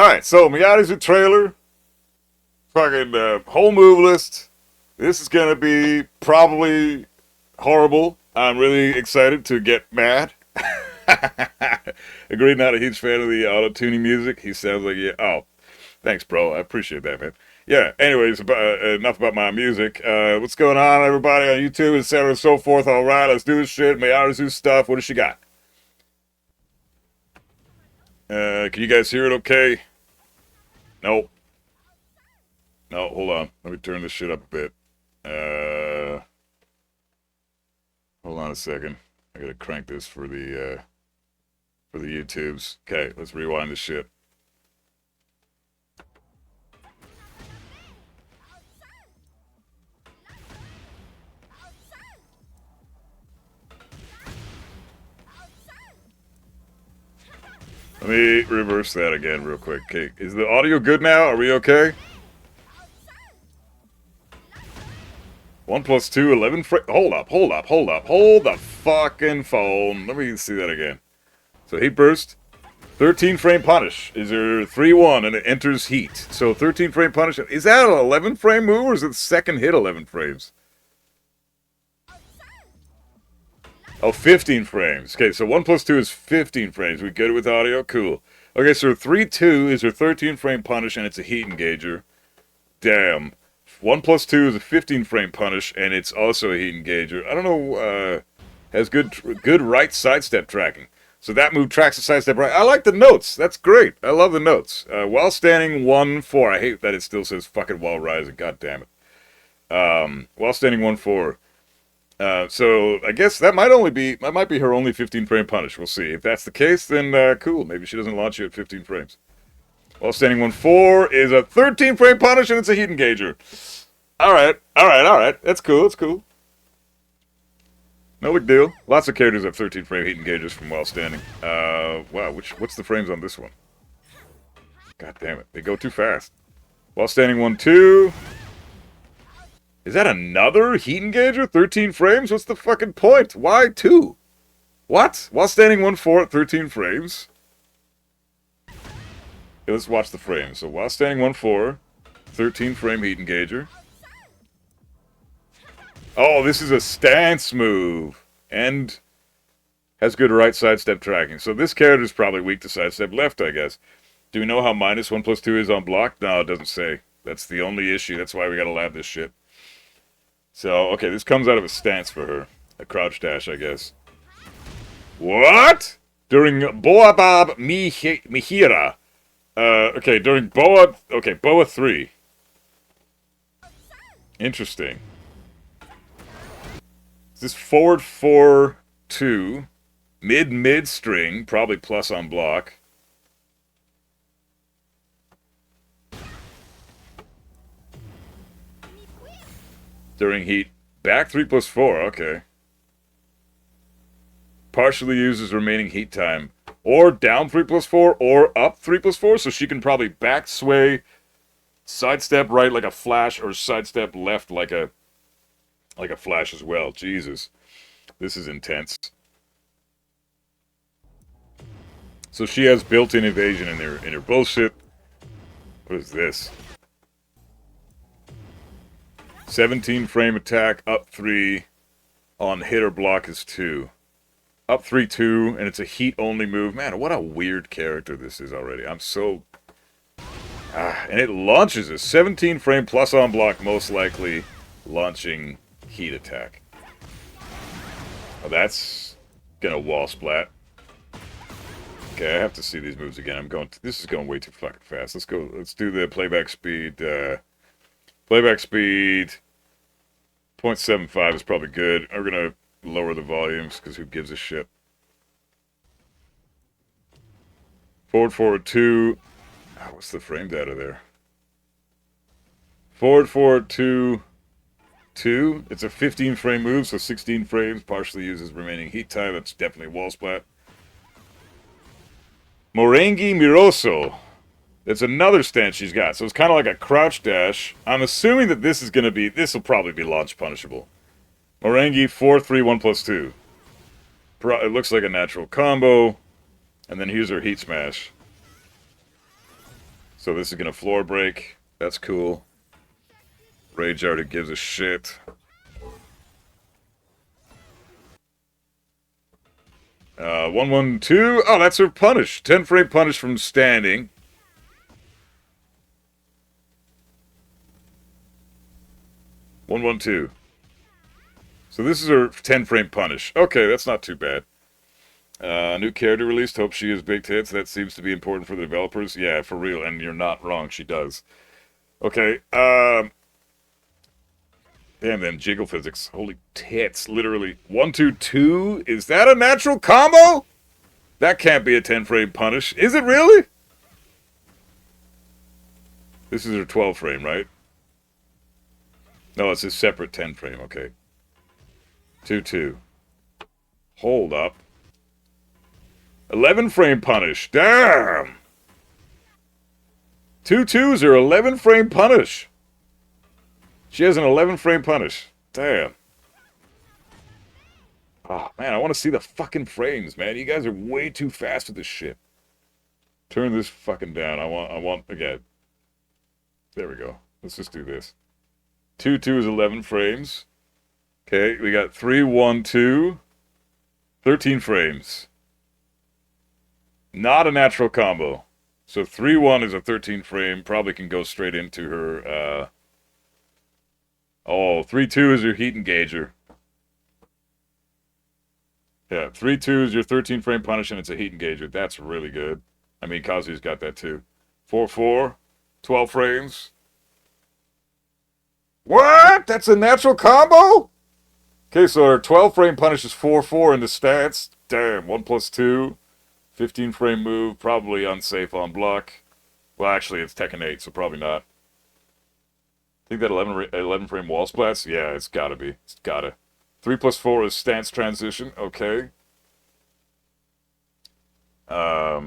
Alright, so Miari's a trailer. Fucking whole move list. This is gonna be probably horrible. I'm really excited to get mad. Agreed, not a huge fan of the auto-tuning music. He sounds like, yeah, oh, thanks, bro. I appreciate that, man. Yeah, anyways, enough about my music. What's going on, everybody, on YouTube, etc., and so forth. All right, let's do this shit. Miari's do stuff. What does she got? Can you guys hear it okay? Nope. No, hold on. Let me turn this shit up a bit. Hold on a second. I gotta crank this for the YouTubes. Okay, let's rewind this shit. Let me reverse that again real quick. Okay, is the audio good now? Are we okay? 1 plus 2, 11 hold up, hold the fucking phone. Let me see that again. So heat burst, 13 frame punish. Is there 3-1 and it enters heat? So 13 frame punish. Is that an 11 frame move or is it the second hit 11 frames? Oh, 15 frames. Okay, so 1 plus 2 is 15 frames. We good with audio? Cool. Okay, so 3-2 is her 13 frame punish and it's a heat engager. Damn. 1 plus 2 is a 15 frame punish and it's also a heat engager. I don't know, has good right sidestep tracking. So that move tracks the sidestep right. I like the notes. That's great. I love the notes. While standing 1-4. I hate that it still says fucking while rising. God damn it. While standing 1-4. So I guess that might be her only 15 frame punish. We'll see. If that's the case, then cool. Maybe she doesn't launch you at 15 frames. While standing 1-4 is a 13 frame punish and it's a heat engager. Alright. That's cool. No big deal. Lots of characters have 13 frame heat engagers from while standing. Wow, what's the frames on this one? God damn it. They go too fast. While standing 1-2. Is that another heat engager? 13 frames? What's the fucking point? Why 2? What? While standing 1-4 at 13 frames? Okay, let's watch the frames. So while standing 1-4, 13 frame heat engager. Oh, this is a stance move. And has good right sidestep tracking. So this character is probably weak to sidestep left, I guess. Do we know how minus 1 plus 2 is on block? No, it doesn't say. That's the only issue. That's why we gotta lab this shit. So, okay, this comes out of a stance for her. A crouch dash, I guess. What? During Boabab Mihira. Okay, during Boa... Okay, Boa 3. Interesting. Is this forward 4-2. Mid string. Probably plus on block. During heat. Back 3 plus 4, okay. Partially uses remaining heat time. Or down 3 plus 4, or up 3 plus 4, so she can probably back sway, sidestep right like a flash, or sidestep left like a flash as well. Jesus. This is intense. So she has built-in evasion in her bullshit. What is this? 17 frame attack, up 3, on hit or block is 2. Up 3-2, and it's a heat-only move. Man, what a weird character this is already. I'm so... and it launches a 17 frame plus on block, most likely launching heat attack. Oh, that's gonna wall splat. Okay, I have to see these moves again. This is going way too fucking fast. Let's do the playback speed, Playback speed, 0.75 is probably good. We're going to lower the volumes, because who gives a shit. Forward 2. Oh, what's the frame data there? Forward 2, 2. It's a 15 frame move, so 16 frames. Partially uses remaining heat time. That's definitely wall splat. Morengi Miroso. It's another stance she's got. So it's kind of like a crouch dash. I'm assuming that this will probably be launch punishable. Morengi 4-3 1 plus 2. It looks like a natural combo. And then here's her heat smash. So this is going to floor break. That's cool. Rage already gives a shit. One, one, two. Oh, that's her punish. 10 frame punish from standing. One, one, two. So this is her 10 frame punish. Okay, that's not too bad. New character released. Hope she has big tits. That seems to be important for the developers. Yeah, for real. And you're not wrong. She does. Okay. Damn them jiggle physics. Holy tits. Literally. 1, 2, 2. Is that a natural combo? That can't be a 10 frame punish. Is it really? This is her 12 frame, right? No, it's a separate 10 frame. Okay. 2, 2. Hold up. 11 frame punish. Damn. 2 2s are 11 frame punish. She has an 11 frame punish. Damn. Oh, man, I want to see the fucking frames, man. You guys are way too fast with this shit. Turn this fucking down. I want, again. There we go. Let's just do this. 2 2 is 11 frames. Okay, we got 3 1 2. 13 frames. Not a natural combo. So 3 1 is a 13 frame. Probably can go straight into her, Oh, 3 2 is your heat engager. Yeah, 3 2 is your 13 frame punish, and it's a heat engager. That's really good. I mean, Kazu's got that too. 4 4, 12 frames. What? That's a natural combo? Okay, so our 12 frame punish is 4 4 in the stats. Damn, 1 plus 2. 15 frame move, probably unsafe on block. Well, actually, it's Tekken 8, so probably not. I think that 11 frame wall splats? Yeah, it's gotta be. It's gotta. 3 plus 4 is stance transition. Okay. Well,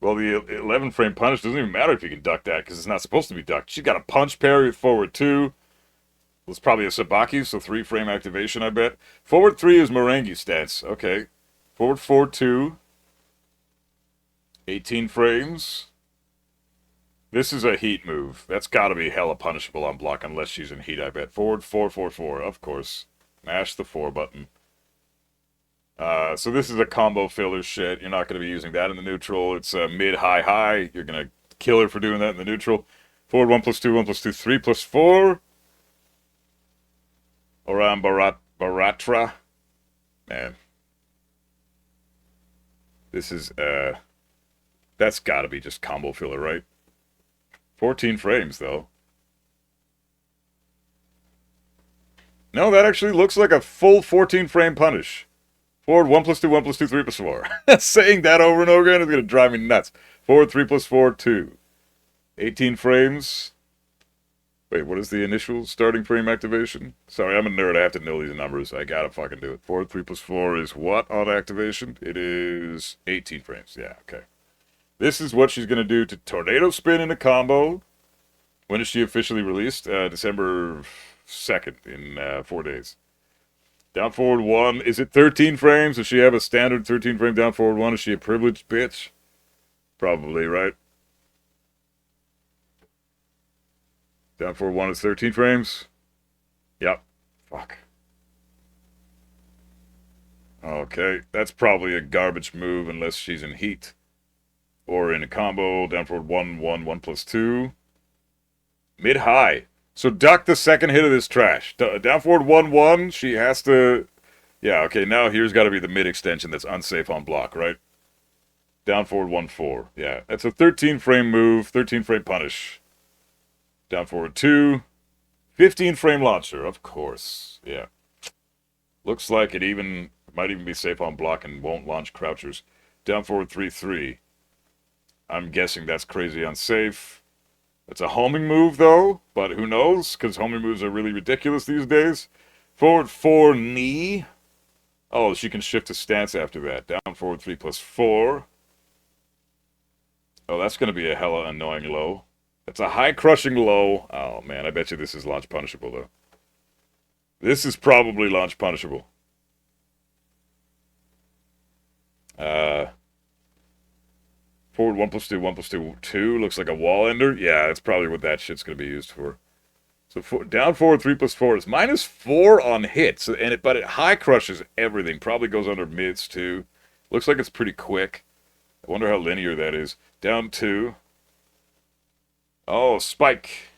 the 11 frame punish doesn't even matter if you can duck that, because it's not supposed to be ducked. She's got a punch parry, forward 2. It's probably a Sabaki, so 3 frame activation, I bet. Forward 3 is Merengue stance. Okay. Forward 4 2. 18 frames. This is a heat move. That's got to be hella punishable on block unless she's in heat, I bet. Forward 4 4 4, of course. Mash the 4 button. So this is a combo filler shit. You're not going to be using that in the neutral. It's mid, high, high. You're going to kill her for doing that in the neutral. Forward 1 plus 2, 1 plus 2, 3 plus 4. Oran Baratra. Man. This is, that's gotta be just combo filler, right? 14 frames, though. No, that actually looks like a full 14 frame punish. Forward 1 plus 2, 1 plus 2, 3 plus 4. Saying that over and over again is gonna drive me nuts. Forward 3 plus 4, 2. 18 frames. Wait, what is the initial starting frame activation? Sorry, I'm a nerd. I have to know these numbers. I gotta fucking do it. Forward 3 plus 4 is what on activation? It is 18 frames. Yeah, okay. This is what she's gonna do to Tornado Spin in a combo. When is she officially released? December 2nd in 4 days. Down forward 1. Is it 13 frames? Does she have a standard 13 frame down forward 1? Is she a privileged bitch? Probably, right? Down forward 1 is 13 frames. Yep. Fuck. Okay, that's probably a garbage move unless she's in heat. Or in a combo, down forward 1, 1, 1 plus 2. Mid-high. So duck the second hit of this trash. Down forward 1, 1, she has to... Yeah, okay, now here's got to be the mid-extension that's unsafe on block, right? Down forward 1, 4. Yeah, that's a 13 frame move, 13 frame punish. Down forward 2. 15 frame launcher, of course. Yeah. Looks like it might even be safe on block and won't launch crouchers. Down forward 3, 3. I'm guessing that's crazy unsafe. It's a homing move, though, but who knows? Because homing moves are really ridiculous these days. Forward 4, knee. Oh, she can shift to stance after that. Down forward 3 plus 4. Oh, that's going to be a hella annoying low. It's a high crushing low. Oh, man, I bet you this is launch punishable, though. This is probably launch punishable. Forward 1+2, 2. Looks like a wall ender. Yeah, that's probably what that shit's going to be used for. So down forward 3+4 is -4 on hits, but it high crushes everything. Probably goes under mids too. Looks like it's pretty quick. I wonder how linear that is. Down 2. Oh, spike.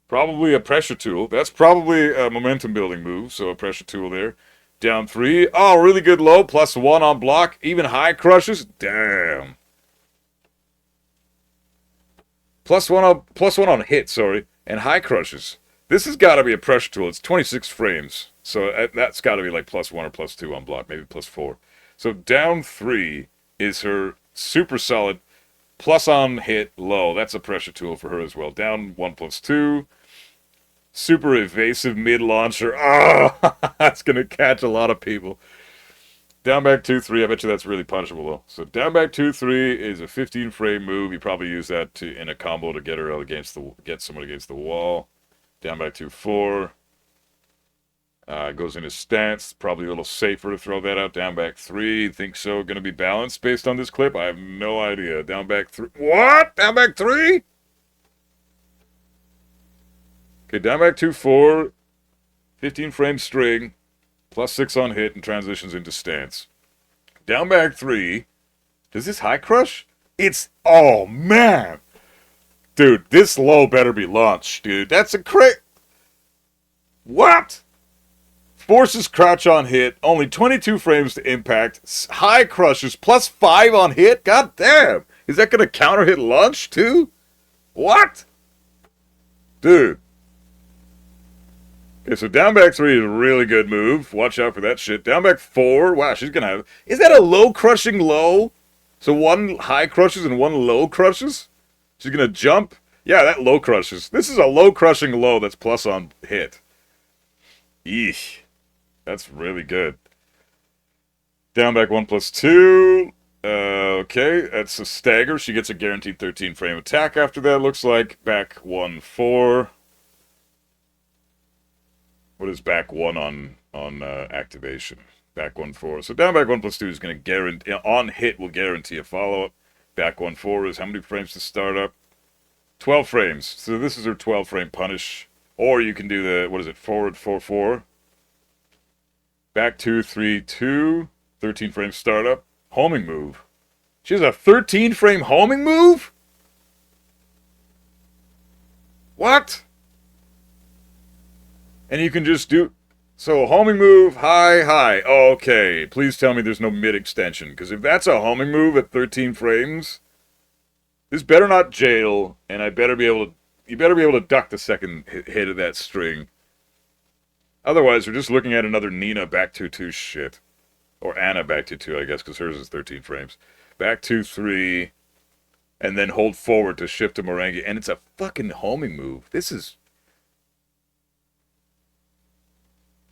Probably a pressure tool. That's probably a momentum building move, so a pressure tool there. Down 3. Oh, really good low. +1 on block. Even high crushes. Damn. +1 on hit, sorry. And high crushes. This has got to be a pressure tool. It's 26 frames. So that's got to be like +1 or +2 on block. Maybe +4. So down 3 is her super solid plus on hit low. That's a pressure tool for her as well. Down 1+2. Super evasive mid launcher. Oh, that's going to catch a lot of people. Down back 2-3. I bet you that's really punishable though. So down back 2-3 is a 15 frame move. You probably use that in a combo to get her get someone against the wall. Down back 2-4. Goes into stance. Probably a little safer to throw that out. Down back 3. Think so? Going to be balanced based on this clip? I have no idea. Down back 3. What? Down back 3? Okay, down back 2-4. 15 frame string. +6 on hit and transitions into stance. Down back 3. Does this high crush? Oh man. Dude, this low better be launched, dude. That's a crit. What? Forces crouch on hit. Only 22 frames to impact. High crushes. +5 on hit. God damn. Is that going to counter hit launch too? What? Dude. Okay, so down back 3 is a really good move. Watch out for that shit. Down back 4. Wow, she's going to have... Is that a low crushing low? So 1 high crushes and 1 low crushes? She's going to jump? Yeah, that low crushes. This is a low crushing low that's plus on hit. Eesh. That's really good. Down back 1+2. Okay, that's a stagger. She gets a guaranteed 13 frame attack after that, looks like. Back 1-4. What is back 1 on activation? Back 1-4. So down back 1+2 is going to guarantee, on hit will guarantee a follow-up. Back 1-4 is how many frames to start up? 12 frames. So this is her 12 frame punish. Or you can do the, what is it, forward 4-4. Back 2-3-2. 13 frame startup. Homing move. She has a 13 frame homing move? What? And you can just do... So, homing move, high, high. Okay, please tell me there's no mid-extension. Because if that's a homing move at 13 frames, this better not jail, and I better be able to... You better be able to duck the second hit of that string. Otherwise, we're just looking at another Nina back 2-2 shit. Or Anna back 2-2, I guess, because hers is 13 frames. Back 2-3, and then hold forward to shift to Merengue. And it's a fucking homing move. This is...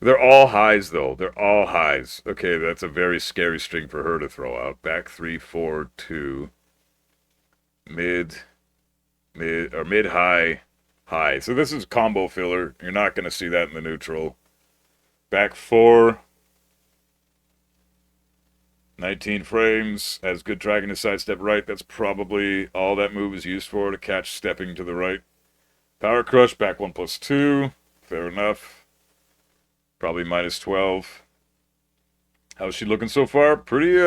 They're all highs, though. They're all highs. Okay, that's a very scary string for her to throw out. Back 3-4-2. Mid, high, high. So this is combo filler. You're not going to see that in the neutral. Back 4. 19 frames. Has good tracking to sidestep right. That's probably all that move is used for, to catch stepping to the right. Power crush, back 1+2. Fair enough. Probably -12. How's she looking so far? Pretty,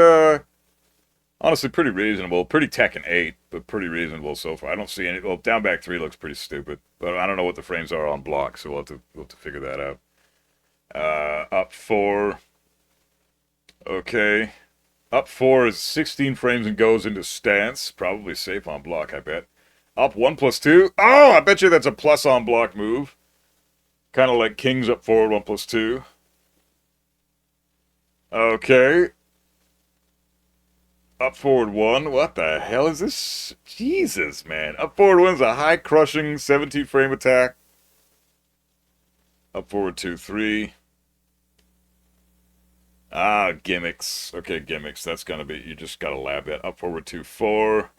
honestly, pretty reasonable. Pretty Tekken 8, but pretty reasonable so far. I don't see any... Well, down back 3 looks pretty stupid. But I don't know what the frames are on block, so we'll have to figure that out. Up 4. Okay. Up 4 is 16 frames and goes into stance. Probably safe on block, I bet. Up 1+2. Oh, I bet you that's a plus on block move. Kind of like King's up forward 1+2. Okay. Up forward 1. What the hell is this? Jesus, man. Up forward 1's a high crushing 17 frame attack. Up forward 2-3. Ah, gimmicks. Okay, gimmicks. That's gonna be... You just gotta lab that. Up forward 2-4.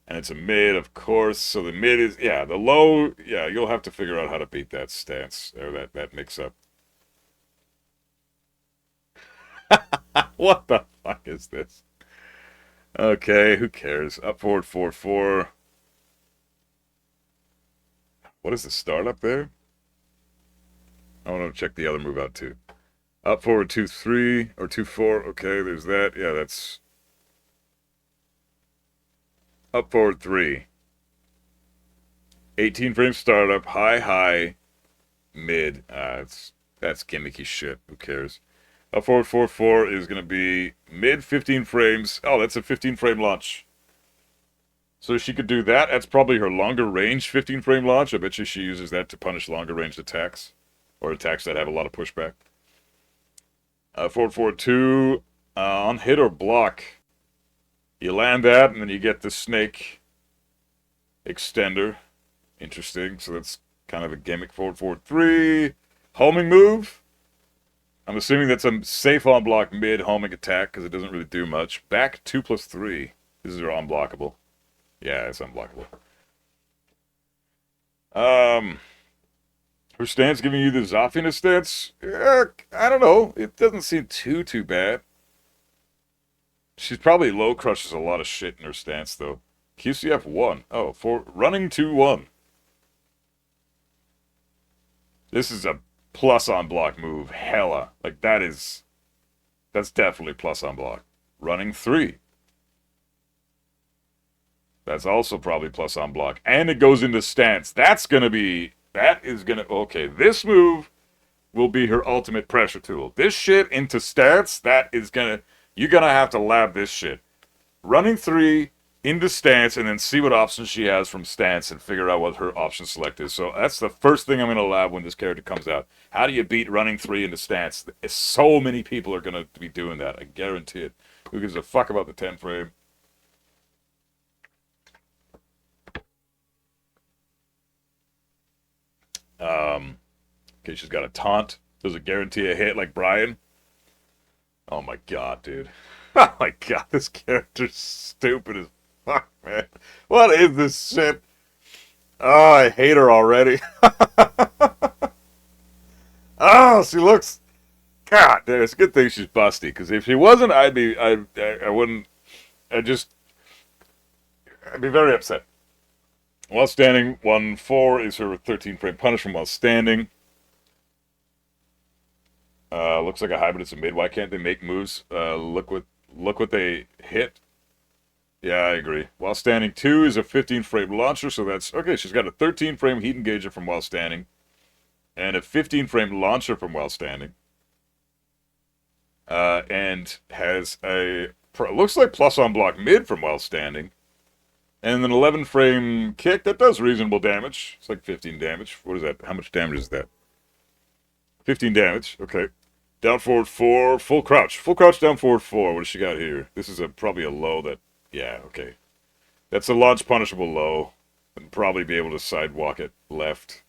And it's a mid, of course. So the mid is... Yeah, the low... Yeah, you'll have to figure out how to beat that stance. Or that mix-up. What the fuck is this? Okay, who cares? Up forward 4-4. What is the start up there? I want to check the other move out too. Up forward 2-3 or 2-4. Okay, there's that. Yeah, that's up forward 3. 18 frame startup, high, mid. That's gimmicky shit. Who cares? Up forward 4-4 is going to be mid 15 frames. Oh, that's a 15 frame launch. So she could do that. That's probably her longer range 15 frame launch. I bet you she uses that to punish longer range attacks or attacks that have a lot of pushback. Forward 4-2 on hit or block. You land that and then you get the snake extender. Interesting. So that's kind of a gimmick. Forward 4-3. Homing move. I'm assuming that's a safe on block mid homing attack because it doesn't really do much. Back 2+3. This is unblockable. Yeah, it's unblockable. Her stance giving you the Zafina stance? I don't know. It doesn't seem too bad. She's probably low crushes a lot of shit in her stance though. QCF 1. Oh, for running 2-1. This is a plus on block move. Hella. Like that's definitely plus on block. Running 3. That's also probably plus on block. And it goes into stance. That is gonna, okay, this move will be her ultimate pressure tool. This shit into stance, you're gonna have to lab this shit. Running 3 into stance and then see what options she has from stance and figure out what her option select is. So that's the first thing I'm gonna lab when this character comes out. How do you beat running 3 into stance? So many people are gonna be doing that. I guarantee it. Who gives a fuck about the 10 frame? Okay, she's got a taunt. Does it guarantee a hit like Brian? Oh my god, dude. Oh my god, this character's stupid as fuck, man. What is this shit? Oh, I hate her already. Oh, she looks... God, dude, it's a good thing she's busty, because if she wasn't, I wouldn't... I'd be very upset. While standing, 1-4 is her 13 frame punishment while standing. Looks like a hybrid. It's a mid. Why can't they make moves? Look what they hit. Yeah, I agree. While standing 2 is a 15 frame launcher, so that's okay. She's got a 13 frame heat engager from while standing, and a 15 frame launcher from while standing. And has looks like plus on block mid from while standing. And an 11 frame kick that does reasonable damage. It's like 15 damage. What is that? How much damage is that? 15 damage. Okay. Down forward 4. Full crouch. Full crouch down forward 4. What does she got here? This is probably a low that... Yeah, okay. That's a launch punishable low. And probably be able to sidewalk it left.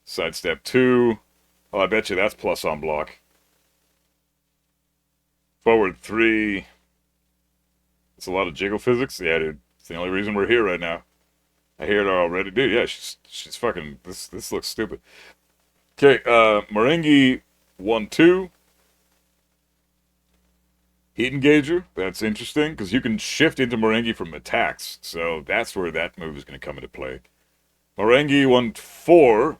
Sidestep 2. Oh, I bet you that's plus on block. Forward 3. It's a lot of jiggle physics. Yeah, dude. It's the only reason we're here right now. I hear it already. Dude, yeah, she's fucking... This looks stupid. Okay, Merengue 1-2. Heat engager. That's interesting, because you can shift into Merengue from attacks. So that's where that move is going to come into play. Merengue 1-4.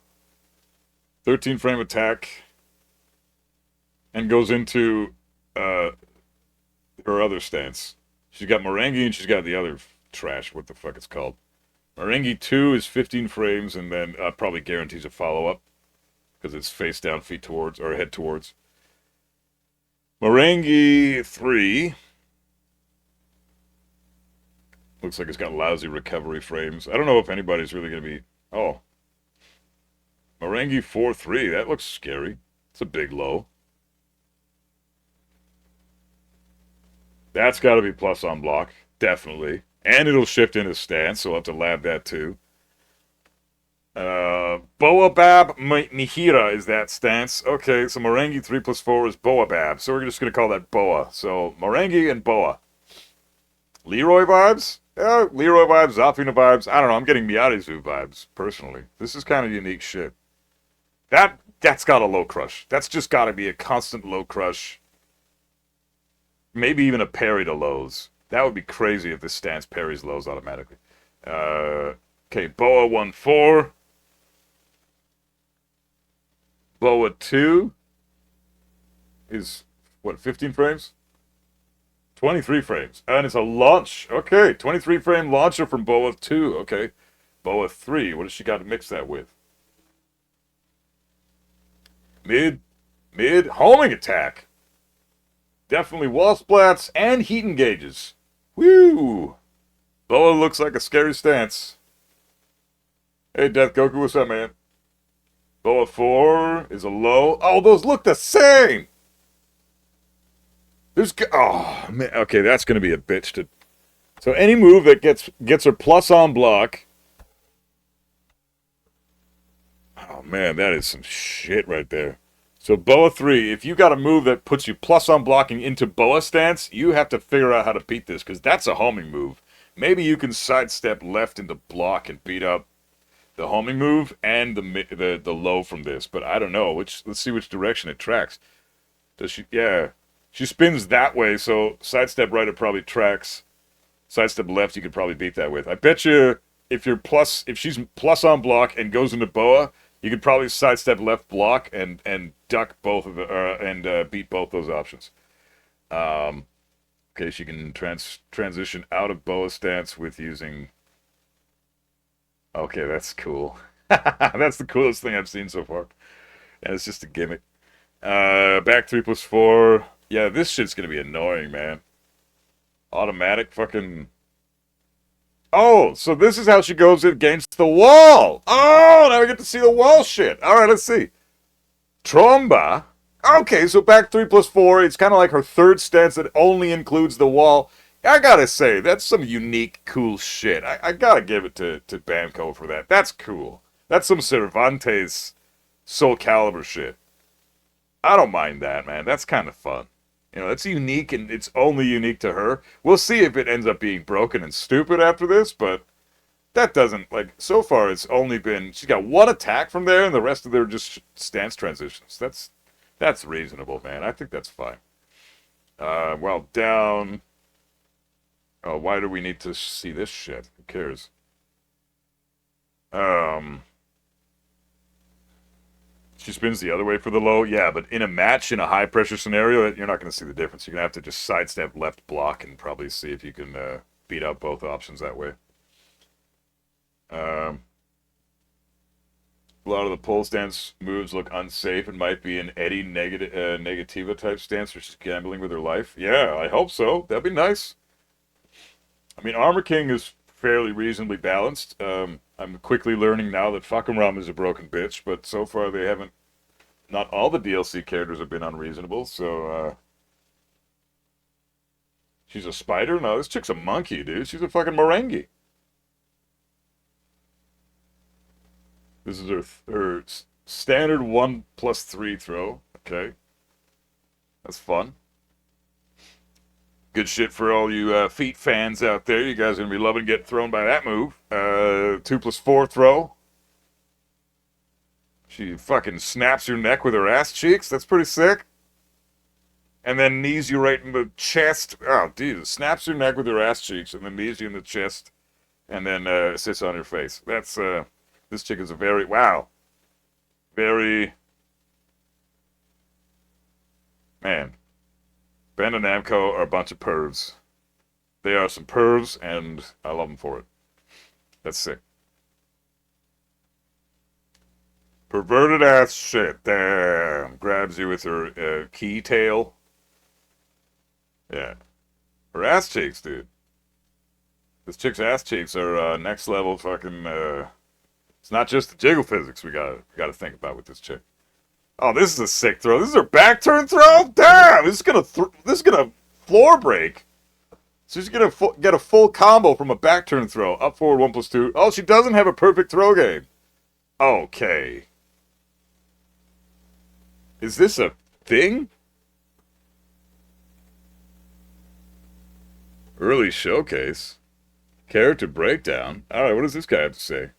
13 frame attack. And goes into her other stance. She's got Merengue and she's got the other trash. What the fuck it's called. Merengue 2 is 15 frames and then probably guarantees a follow-up. Because it's face down, feet towards, or head towards. Merengue 3. Looks like it's got lousy recovery frames. I don't know if anybody's really going to be... Oh. Merengue 4-3. That looks scary. It's a big low. That's got to be plus on block. Definitely. And it'll shift into stance, so we'll have to lab that too. Boabab Mihira is that stance. Okay, so Merengue 3+4 is Boabab. So we're just going to call that Boa. So Merengue and Boa. Leroy vibes? Yeah, Leroy vibes, Zafina vibes. I don't know, I'm getting Miary vibes, personally. This is kind of unique shit. That's got a low crush. That's just got to be a constant low crush. maybe even a parry to lows. That would be crazy if this stance parries lows automatically. Okay, Boa 1-4. Boa 2 is, what, 15 frames? 23 frames. And it's a launch. Okay, 23 frame launcher from Boa 2. Okay. Boa 3. What does she got to mix that with? Mid. Homing attack. Definitely wall splats and heat engages. Woo! Boa looks like a scary stance. Hey, Death Goku, what's up, man? Boa 4 is a low. Oh, those look the same! Oh, man. Okay, that's going to be a bitch to... So any move that gets her plus on block... Oh, man, that is some shit right there. So Boa 3, if you got a move that puts you plus on blocking into Boa stance, you have to figure out how to beat this, because that's a homing move. Maybe you can sidestep left into block and beat up the homing move and the low from this, but I don't know. Let's see which direction it tracks. Does she? Yeah. She spins that way, so sidestep right it probably tracks. Sidestep left you could probably beat that with. I bet you if she's plus on block and goes into Boa, you could probably sidestep left block and duck both of the and beat both those options. Okay, she can transition out of Boa stance with using. Okay, that's cool. That's the coolest thing I've seen so far, and it's just a gimmick. Back 3+4. Yeah, this shit's gonna be annoying, man. Automatic fucking. Oh, so this is how she goes against the wall. Oh, now we get to see the wall shit. All right, let's see. Tromba. Okay, so back 3+4. It's kind of like her third stance that only includes the wall. I gotta say, that's some unique, cool shit. I gotta give it to Bamco for that. That's cool. That's some Cervantes Soul Calibur shit. I don't mind that, man. That's kind of fun. You know, it's unique and it's only unique to her. We'll see if it ends up being broken and stupid after this, but that doesn't, like, so far it's only been, she's got one attack from there and the rest of them are just stance transitions. That's reasonable, man. I think that's fine. Well, down. Oh, why do we need to see this shit? Who cares? She spins the other way for the low. Yeah, but in a match, in a high-pressure scenario, you're not going to see the difference. You're going to have to just sidestep left block and probably see if you can beat out both options that way. A lot of the pole stance moves look unsafe and might be an Eddie Negativa type stance where she's gambling with her life. Yeah, I hope so. That'd be nice. I mean, Armor King is fairly reasonably balanced. I'm quickly learning now that Fakumram is a broken bitch, but so far they haven't. Not all the DLC characters have been unreasonable, so. She's a spider? No, this chick's a monkey, dude. She's a fucking merengue. This is her standard 1+3 throw. Okay. That's fun. Good shit for all you feet fans out there. You guys are going to be loving getting thrown by that move. 2+4 throw. She fucking snaps your neck with her ass cheeks. That's pretty sick. And then knees you right in the chest. Oh, dude. Snaps your neck with her ass cheeks and then knees you in the chest. And then sits on your face. That's, this chick is a very, wow. Very, man. Ben and Namco are a bunch of pervs. They are some pervs, and I love them for it. That's sick. Perverted ass shit. Damn. Grabs you with her key tail. Yeah. Her ass cheeks, dude. This chick's ass cheeks are next level fucking. It's not just the jiggle physics we gotta think about with this chick. Oh, this is a sick throw. This is her back turn throw? Damn! This is gonna floor break. So she's gonna get a full combo from a back turn throw. Up forward 1+2. Oh, she doesn't have a perfect throw game. Okay. Is this a thing? Early showcase. Character breakdown. Alright, what does this guy have to say?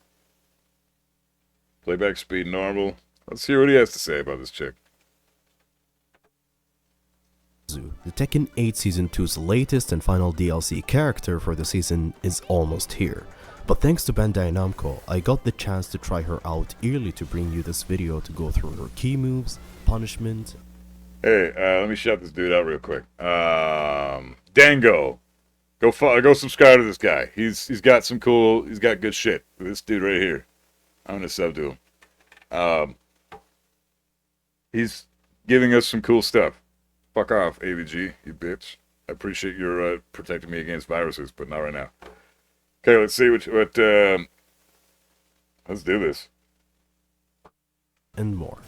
Playback speed normal. Let's hear what he has to say about this chick. The Tekken 8 Season 2's latest and final DLC character for the season is almost here. But thanks to Bandai Namco, I got the chance to try her out early to bring you this video to go through her key moves, punishment. Hey, let me shout this dude out real quick. Dango. Go subscribe to this guy. He's got good shit. This dude right here. I'm gonna sub to him. He's giving us some cool stuff. Fuck off, AVG, you bitch. I appreciate your protecting me against viruses, but not right now. Okay, let's see what let's do this. And more.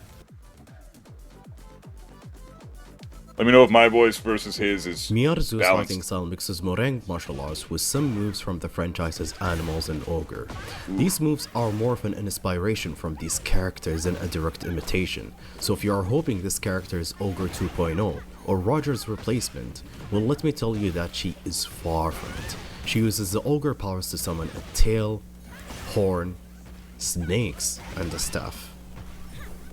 Let me know if my voice versus his is Miyaru's balanced. fighting style mixes Meringue martial arts with some moves from the franchise's Animals and Ogre. These moves are more of an inspiration from these characters than a direct imitation, so if you are hoping this character is Ogre 2.0 or Roger's replacement, well, let me tell you that she is far from it. She uses the Ogre powers to summon a tail, horn, snakes, and a staff.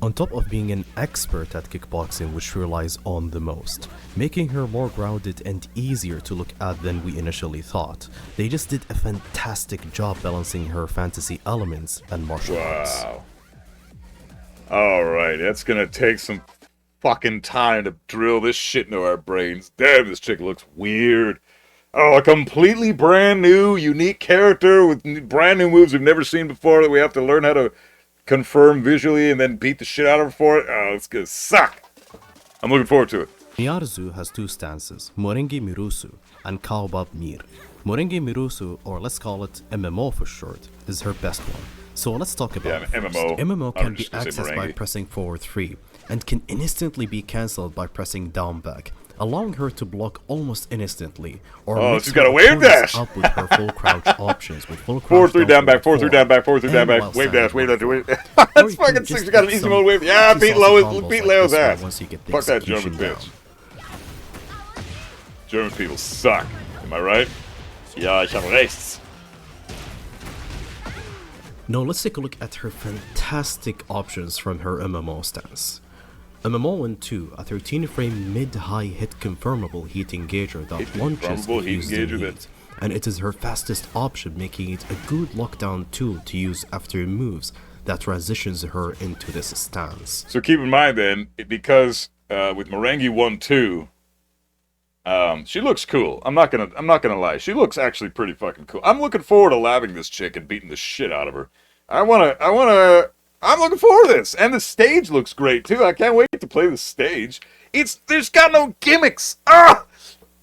On top of being an expert at kickboxing, which she relies on the most, making her more grounded and easier to look at than we initially thought. They just did a fantastic job balancing her fantasy elements and martial arts. Wow. Alright, that's gonna take some fucking time to drill this shit into our brains. Damn, this chick looks weird. Oh, a completely brand new, unique character with brand new moves we've never seen before that we have to learn how to confirm visually and then beat the shit out of her for it. Oh, it's gonna suck. I'm looking forward to it. Miyaru has two stances, Morengi Mirusu and Kaobab Mir. Morengi Mirusu, or let's call it MMO for short, is her best one. So let's talk about it first. MMO can be accessed by pressing forward 3 and can instantly be cancelled by pressing down back, allowing her to block almost instantly, or she's got a wave dash up with her full crouch options with full crouch 4-3 down back, 4-3 down back, 4-3 down back, wave dash, wave dash, wave dash. That's fucking sick. She got an easy mode wave. Yeah, beat Leo's ass. Fuck that German bitch. German people suck. Am I right? Yeah, ich habe rechts. Now let's take a look at her fantastic options from her MMO stance. MMO 1-2, a 13-frame mid-high hit confirmable heat engager that launches if used in heat, and it is her fastest option, making it a good lockdown tool to use after moves that transitions her into this stance. So keep in mind then, because with Morengi 1-2, she looks cool. I'm not gonna lie. She looks actually pretty fucking cool. I'm looking forward to labbing this chick and beating the shit out of her. I'm looking forward to this, and the stage looks great too. I can't wait to play the stage. There's got no gimmicks. Ah,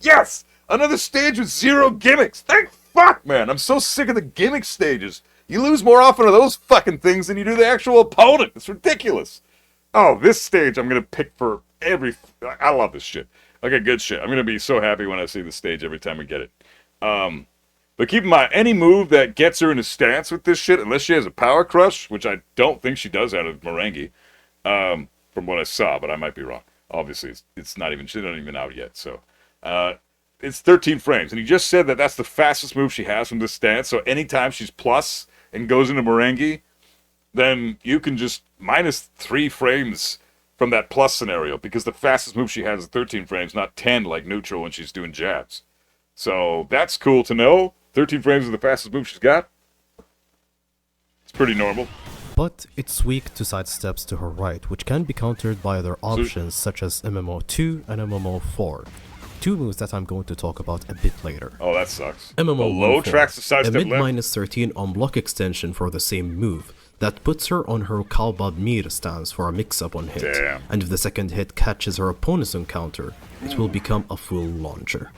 yes, another stage with zero gimmicks. Thank fuck, man. I'm so sick of the gimmick stages. You lose more often to those fucking things than you do the actual opponent. It's ridiculous. Oh, this stage I'm gonna pick for every. I love this shit. Okay, good shit. I'm gonna be so happy when I see the stage every time we get it. But keep in mind, any move that gets her in a stance with this shit, unless she has a power crush, which I don't think she does out of Morengi, from what I saw, but I might be wrong. Obviously, she's not even out yet, so. It's 13 frames, and he just said that that's the fastest move she has from this stance, so anytime she's plus and goes into Morengi, then you can just minus 3 frames from that plus scenario, because the fastest move she has is 13 frames, not 10 like neutral when she's doing jabs. So that's cool to know. 13 frames is the fastest move she's got. It's pretty normal. But it's weak to sidesteps to her right, which can be countered by other options such as MMO2 and MMO4. Two moves that I'm going to talk about a bit later. Oh, that sucks. MMO low tracks the sidestep a mid left. minus 13 on block extension for the same move. That puts her on her Kaobab Mir stance for a mix-up on hit. Damn. And if the second hit catches her opponent's on counter, it will become a full launcher.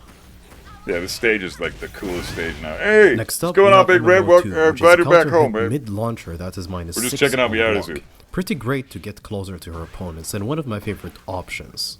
Yeah, this stage is like the coolest stage now. Hey, next up, what's going on, Big Red? Glad you're back home, man. Mid-launcher that is minus 6 We're just checking out Miary. Pretty great to get closer to her opponents, and one of my favorite options.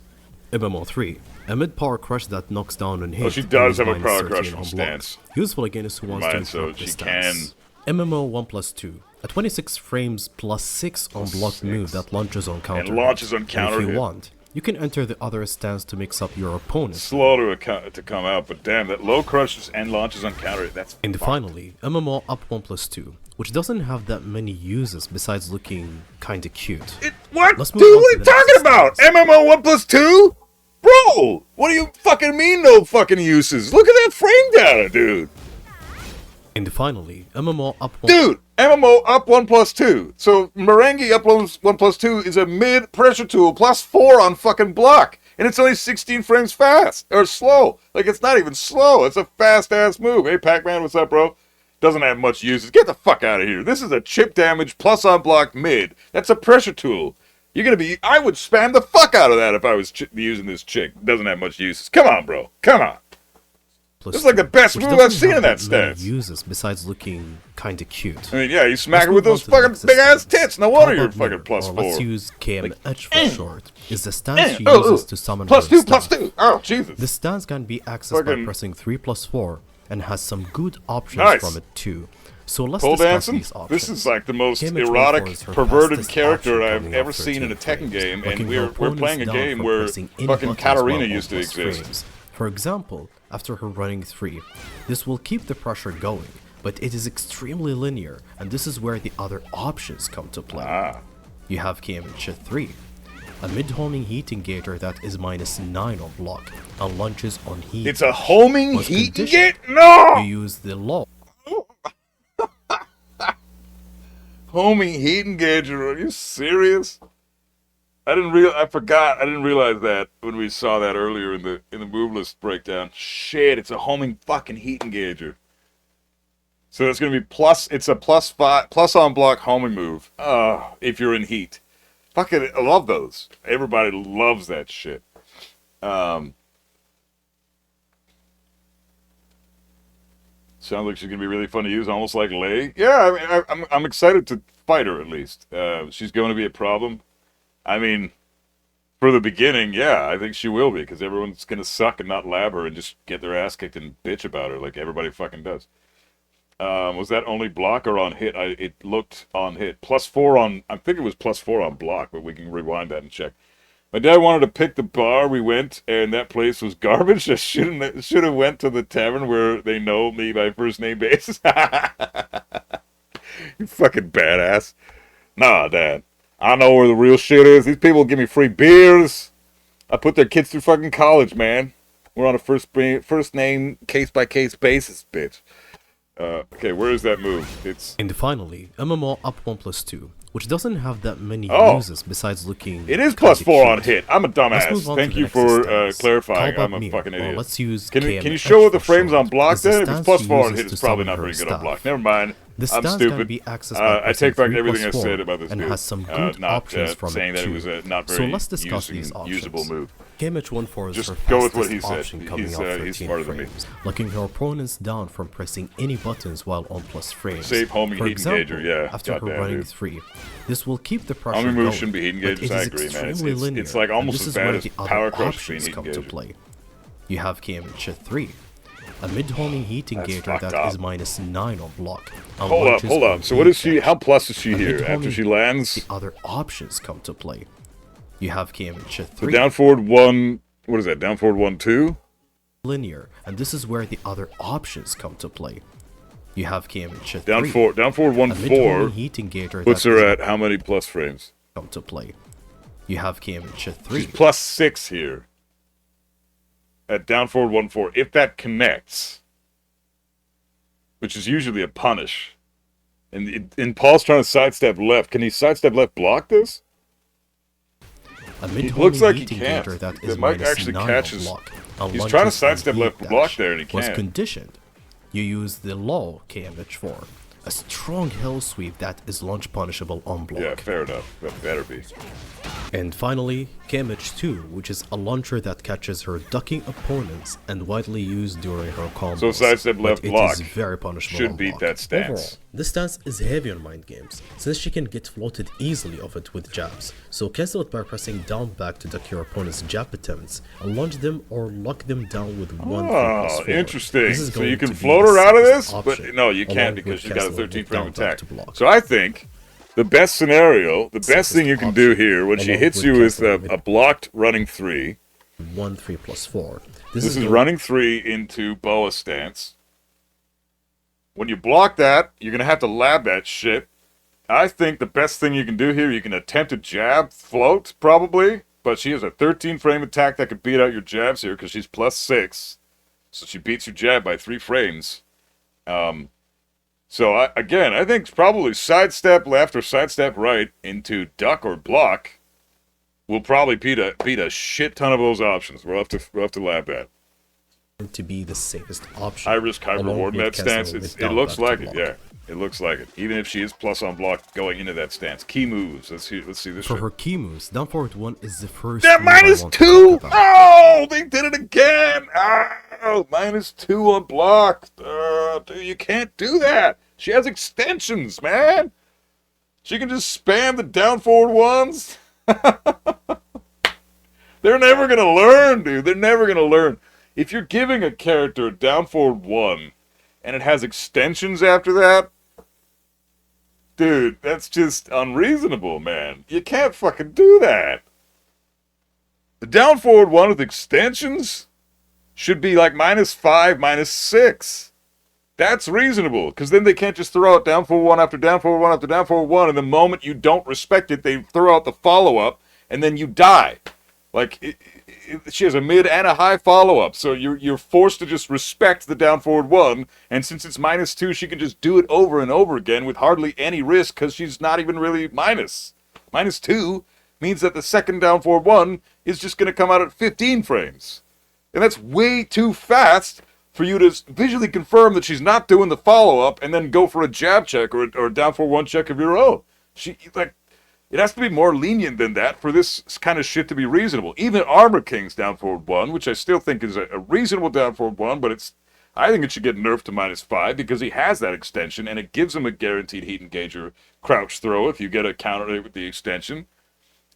MMO3, a mid-power crush that knocks down on hit. Oh, she does have a power crush from stance. Useful against who wants to interrupt this stance. MMO 1+2, a 26 frames plus 6 on block move that launches on counter. And launches on counter. If you want, you can enter the other stance to mix up your opponent. Slow to come out, but damn, that low crushes and launches on counter, that's And finally, MMO up 1+2, which doesn't have that many uses besides looking kinda cute. What? Dude, what are you talking about? MMO 1+2? Bro, Bro, what do you fucking mean no fucking uses? Look at that frame data, dude. And finally, MMO up 1. Dude, MMO up 1+2. So Miary up 1+2 is a mid pressure tool +4 on fucking block. And it's only 16 frames fast. Or slow. Like, it's not even slow. It's a fast-ass move. Hey, Pac-Man, what's up, bro? Doesn't have much uses. Get the fuck out of here. This is a chip damage plus on block mid. That's a pressure tool. You're gonna be... I would spam the fuck out of that if I was using this chick. Doesn't have much uses. Come on, bro. Come on. This is like the best move I've seen in that stats. Uses besides looking kinda cute. I mean, yeah, you smack her with those fucking big-ass tits. No wonder you're fucking +4. Let's use KMH for short. Is the stance she uses to summon her +2, staff. +2. Oh, Jesus. This stance can be accessed by pressing 3+4 and has some good options from it too. So let's Pole discuss dancing? these options. This is like the most KMH erotic, is her perverted fastest character option I've coming ever off seen in a 13 Tekken game, frames. and Locking her we're playing a opponents game down where for pressing any fucking buttons Katarina while used to on exist. frames. For example, after her running 3, this will keep the pressure going, but it is extremely linear, and this is where the other options come to play. You have KMH 3, a mid-homing heat engager that is -9 on block, and launches on heat. It's a homing heat conditioned. engage? No! You use the low. Homing heat engager? Are you serious? I forgot. I didn't realize that when we saw that earlier in the move list breakdown. Shit, it's a homing fucking heat engager. So it's gonna be plus. It's a +5 plus on block homing move. If you're in heat, fucking, I love those. Everybody loves that shit. Sounds like she's gonna be really fun to use, almost like Lei. Yeah, I mean, I'm excited to fight her at least. She's going to be a problem. I mean, for the beginning, yeah, I think she will be, because everyone's gonna suck and not lab her and just get their ass kicked and bitch about her like everybody fucking does. Was that only block or on hit? It looked on hit. +4 on, I think it was +4 on block, but we can rewind that and check. My dad wanted to pick the bar. We went, and that place was garbage. I should have went to the tavern where they know me by first name basis. You fucking badass. Nah, Dad. I know where the real shit is. These people give me free beers. I put their kids through fucking college, man. We're on a first name, case-by-case basis, bitch. Okay, where is that move? It's... And finally, MMO up 1+2, which doesn't have that many uses besides looking... It is +4 on hit. I'm a dumbass. Thank you for stance. clarifying. I'm a fucking idiot. Let's use can you show what the frames on block then? If it's +4 on hit, it's probably not very staff. good on block. Never mind. This I'm stupid. Be accessed by I take back 3+4 everything I said about this and dude. has some good not options from saying it that too. it was a not So very let's discuss these options. usable move. KMH 1-4 is Just her go with what fastest he said. option coming He's, off he's 13 smarter than me. frames, locking her opponents down from pressing any buttons while on plus frames. Save homing For heat example, engager, yeah. after her Goddamn, running dude. 3, this will keep the pressure Homing going, moves shouldn't be heat but engagers, it I is agree, man. extremely linear, It's like almost and this as is bad where as the other Power Crush being options heat come to engagers. play. You have KMH 3, a mid-homing heat engager fucked that up. is -9 on block. and Hold launches up. on So what is heat she? How plus is she A here mid-homing after she heat, lands? The other options come to play. You have KMH The 3. down forward 1. What is that? Down forward 1-2. Linear, and this is where the other options come to play. You have KMH 3. Down forward A 1-4 mid-homing heat engager puts that her is at how many plus frames? come to play. You have KMH 3. She's +6 here. At down forward 1-4. If that connects, which is usually a punish. And Paul's trying to sidestep left. Can he sidestep left block this? A It looks like he heat can't. engager that It is might actually -9 catch on his... block, and He's launches trying to on sidestep heat left block dash. there and he Was can't. conditioned. You use the low KMH4, a strong hell sweep that is launch punishable on block. Yeah, fair enough. That better be. And finally, KMH2, which is a launcher that catches her ducking opponents and widely used during her combos. So sidestep left but block it is very punishable should on beat block. that stance. Overall, this stance is heavy on mind games, since she can get floated easily off it with jabs. So cancel it by pressing down back to duck your opponent's jab attempts, and launch them or lock them down with 1 Oh, 3+4. interesting. This is So going you to can be float the her out of safest this? But option, no, you along can't with because she's got a canceling 13 with frame down back attack. to block. So I think the best scenario, the best thing you can do here when she along hits with you with canceling a blocked running 3. 1 3+4. This is going- running 3 into boa stance. When you block that, you're going to have to lab that shit. I think the best thing you can do here, you can attempt a jab, float, probably. but she has a 13 frame attack that could beat out your jabs here because she's +6. So she beats your jab by 3 frames. So I think it's probably sidestep left or sidestep right into duck or block will probably beat a shit ton of those options. We'll have to lab that. To be the safest option. High risk, high along reward in with that Castle stance. with It down looks back to like it, block. yeah. It looks like it. Even if she is plus on block going into that stance. Key moves. Let's see this For shit. her key moves, down forward 1 is the first That move I minus want to 2! talk about. Oh, they did it again! Oh, -2 on block. Dude, you can't do that. She has extensions, man. She can just spam the down forward ones. They're never going to learn, dude. They're never going to learn. If you're giving a character a down forward 1 and it has extensions after that, dude, that's just unreasonable, man. You can't fucking do that. The down forward 1 with extensions should be like -5, -6. That's reasonable, because then they can't just throw out down forward 1 after down forward 1 after down forward 1, and the moment you don't respect it, they throw out the follow-up, and then you die. Like, she has a mid and a high follow-up, so you're forced to just respect the down forward 1, and since it's -2, she can just do it over and over again with hardly any risk, because she's not even really minus. -2 means that the second down forward 1 is just going to come out at 15 frames. And that's way too fast for you to visually confirm that she's not doing the follow-up and then go for a jab check or a down forward 1 check of your own. It has to be more lenient than that for this kind of shit to be reasonable. Even Armor King's down forward 1, which I still think is a reasonable down forward 1, but I think it should get nerfed to -5 because he has that extension and it gives him a guaranteed heat engager crouch throw if you get a counter hit with the extension.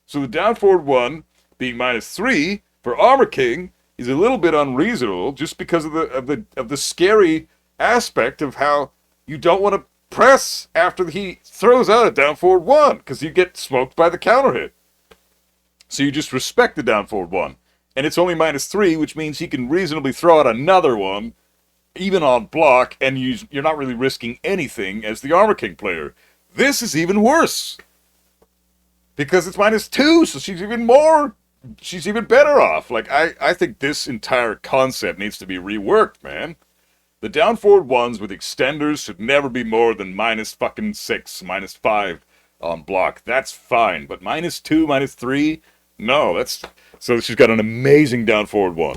So the down forward 1 being -3 for Armor King is a little bit unreasonable just because of the scary aspect of how you don't want to press after he throws out a down forward 1 because you get smoked by the counter hit. So you just respect the down forward 1. And it's only -3, which means he can reasonably throw out another one, even on block, and you're not really risking anything as the Armor King player. This is even worse. Because it's -2, so she's even better off. Like, I think this entire concept needs to be reworked, man. The down forward 1s with extenders should never be more than -6, -5 on block. That's fine. But -2, -3, no, so she's got an amazing down forward 1.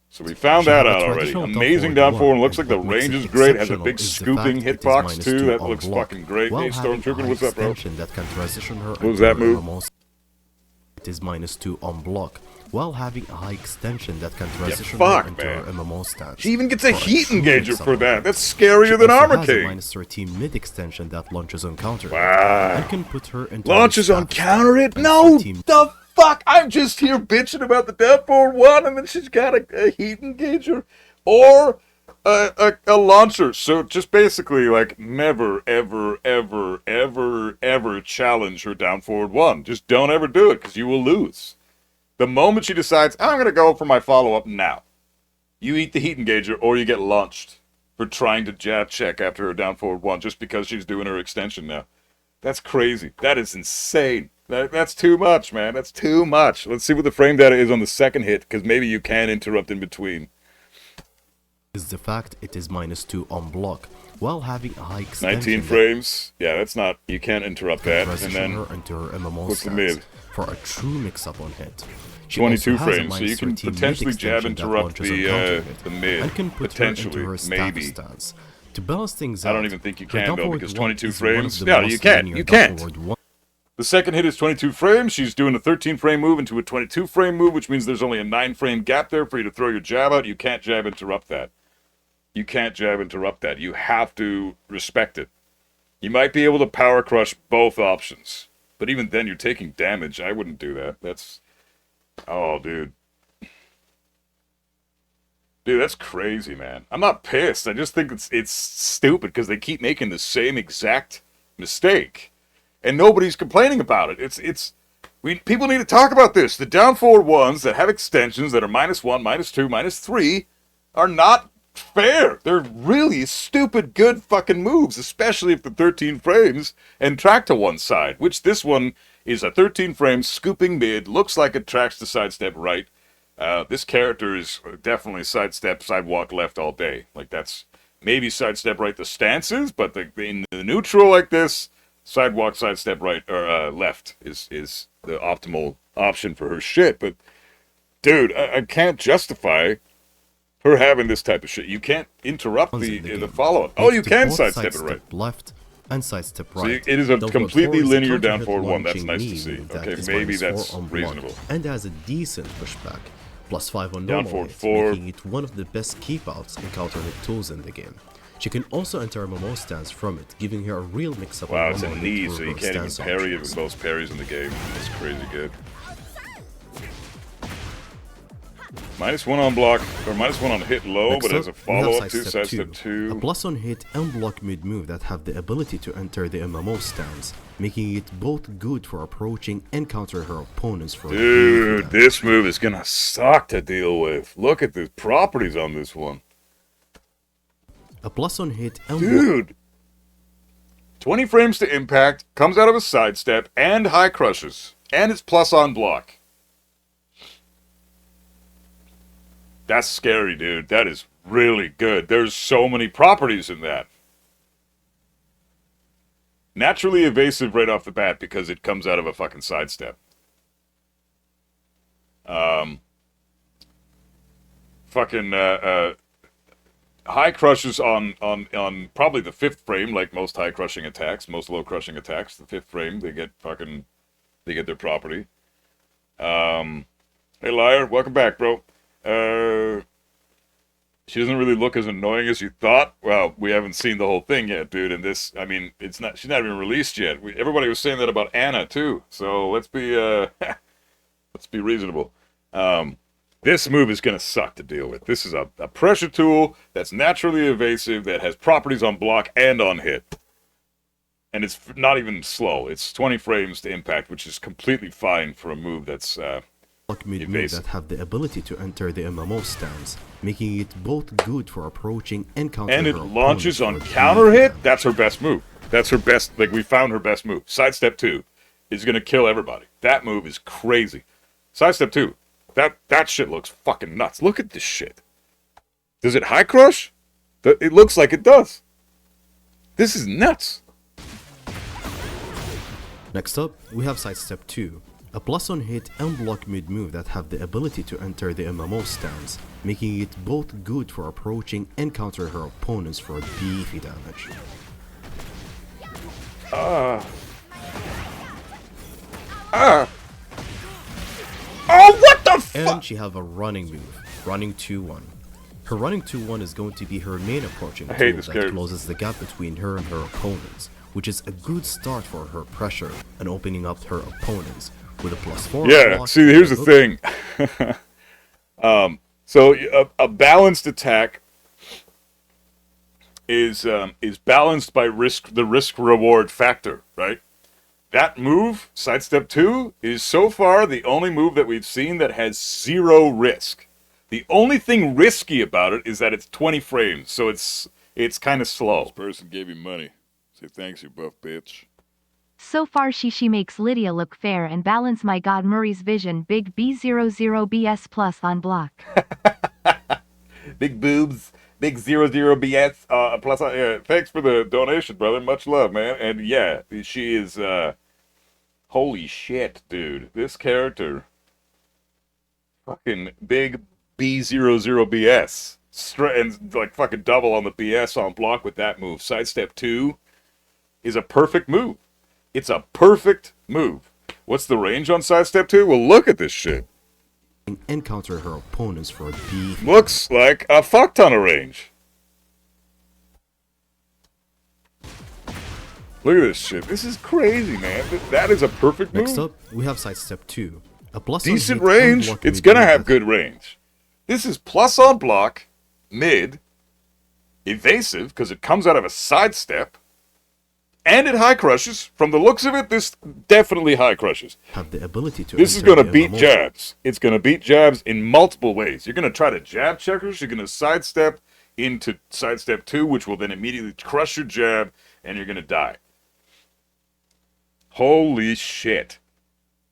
So we found that out already. Amazing down forward. Looks like the range is great. Has a big scooping hitbox too. That looks fucking great. Hey, Stormtrooper, what's up, bro? What was that move? It is -2 on block, while having a high extension that can transition fuck, her into man. her MMO stance. She even gets a For heat true engager mix-up for on that. it. That's scarier She than also Armor has King. a -13 mid extension that launches on counter hit, Wow. and can put her into Launches a on status counter hit? and No! 13 The fuck? I'm just here bitching about the down forward 1, and then she's got a heat engager or a launcher. So just basically, like, never, ever, ever, ever, ever challenge her down forward 1. Just don't ever do it, because you will lose. The moment she decides, I'm going to go for my follow-up now, you eat the heat engager or you get launched for trying to jab check after her down forward 1 just because she's doing her extension now. That's crazy. That is insane. That's too much, man. That's too much. Let's see what the frame data is on the second hit, because maybe you can interrupt in between. is the fact it is -2 on block, while having a high extension 19 frames. Yeah, that's not... You can't interrupt that. And transition then her into her MMO what's the stance mid? for a true mix-up on hit. She 22 also has a frames, so you can -13 potentially mid jab extension that interrupt launches on counter hit, the mid. and can put Potentially, her into her staff maybe. stance. To balance things out, I don't even think you her can, down though, forward because 1 22 is one of frames? the No, most you can't. linear You down can't. forward 1. The second hit is 22 frames. She's doing a 13 frame move into a 22 frame move, which means there's only a 9 frame gap there for you to throw your jab out. You can't jab interrupt that. You can't jab interrupt that. You have to respect it. You might be able to power crush both options, but even then you're taking damage. I wouldn't do that. That's... Oh, dude. Dude, that's crazy, man. I'm not pissed. I just think it's stupid because they keep making the same exact mistake. And nobody's complaining about it. People need to talk about this. The down forward 1s that have extensions that are -1, -2, -3 are not fair. They're really stupid good fucking moves, especially if the 13 frames and track to one side, which this one is a 13 frame scooping mid, looks like it tracks the sidestep right. This character is definitely sidestep, sidewalk left all day. Like, that's maybe sidestep right the stances, but in the neutral like this, sidewalk, sidestep right, or left is the optimal option for her shit. But, dude, I can't justify her having this type of shit. You can't interrupt the follow-up. Oh, you can sidestep it right. Left and sidestep right. So it is a completely linear down forward one. That's launching nice to knee see. move that Okay, is maybe -4 that's on block reasonable. and has a decent pushback. +5 on Down normal forward hits, 4. making it one of the best keep-outs and counter-hit tools in the game. She can also enter MMO stance from it, giving her a real mix-up Wow, of it's a normal knee, hit so you reverse can't even stance parry it options. with most parries in the game. That's crazy good. -1 on block, or -1 on hit low, Next but as a up, we have follow-up to sidestep sidestep 2. A plus on hit and block mid move that have the ability to enter the MMO stance, making it both good for approaching and counter her opponents for Dude, damage. this move is gonna suck to deal with. Look at the properties on this one. A plus on hit and Dude! 20 frames to impact, comes out of a sidestep, and high crushes. And it's plus on block. That's scary, dude. That is really good. There's so many properties in that. Naturally evasive right off the bat because it comes out of a fucking sidestep. High crushes on probably the 5th frame, like most high crushing attacks, most low crushing attacks. The 5th frame, they get their property. Hey Liar, welcome back, bro. She doesn't really look as annoying as you thought. Well, we haven't seen the whole thing yet, dude. And this, I mean, she's not even released yet. Everybody was saying that about Anna too. So let's be reasonable. This move is gonna suck to deal with. This is a pressure tool that's naturally evasive, that has properties on block and on hit. And it's not even slow. It's 20 frames to impact, which is completely fine for a move that's block mid move evasive. that have the ability to enter the MMO stance, making it both good for approaching and counter And her it launches on opponents for counter hit. damage. That's her best move. That's her best. Like, we found her best move. Sidestep 2 is gonna kill everybody. That move is crazy. Sidestep 2. That shit looks fucking nuts. Look at this shit. Does it high crush? It looks like it does. This is nuts. Next up, we have sidestep 2. A plus on hit and block mid move that have the ability to enter the MMO stance, making it both good for approaching and counter her opponents for beefy damage. Oh, what the fuck? And she have a running move, running 2-1. Her running 2-1 is going to be her main approaching I hate tool this that character. closes the gap between her and her opponents, which is a good start for her pressure and opening up her opponents with a +4. Yeah, block see, here's the and thing. So a balanced attack is balanced by the risk-reward factor, right? That move, sidestep 2, is so far the only move that we've seen that has 0 risk. The only thing risky about it is that it's 20 frames, so it's kind of slow. This person gave you money. Say thanks, you buff bitch. So far she makes Lydia look fair and balance. My god, Murray's vision big B00BS plus on block. Big boobs, big 00 BS. Plus, thanks for the donation, brother. Much love, man. And yeah, she is. Holy shit, dude! This character, fucking big B00 BS, and like fucking double on the BS on block with that move. Sidestep 2 is a perfect move. It's a perfect move. What's the range on sidestep 2? Well, look at this shit. and counter her opponents for beefy. Looks like a fuck ton of range. Look at this shit. This is crazy, man. That is a perfect move. Next up, we have sidestep 2. A plus on Decent hit and range. block It's mid gonna move have that good range. This is plus on block, mid, evasive, because it comes out of a sidestep, and it high crushes. From the looks of it, this definitely high crushes. have the ability to This is enter gonna the beat MMO jabs. It's gonna beat jabs in multiple ways. You're gonna try to jab checkers. You're gonna sidestep into sidestep 2, which will then immediately crush your jab, and you're gonna die. Holy shit.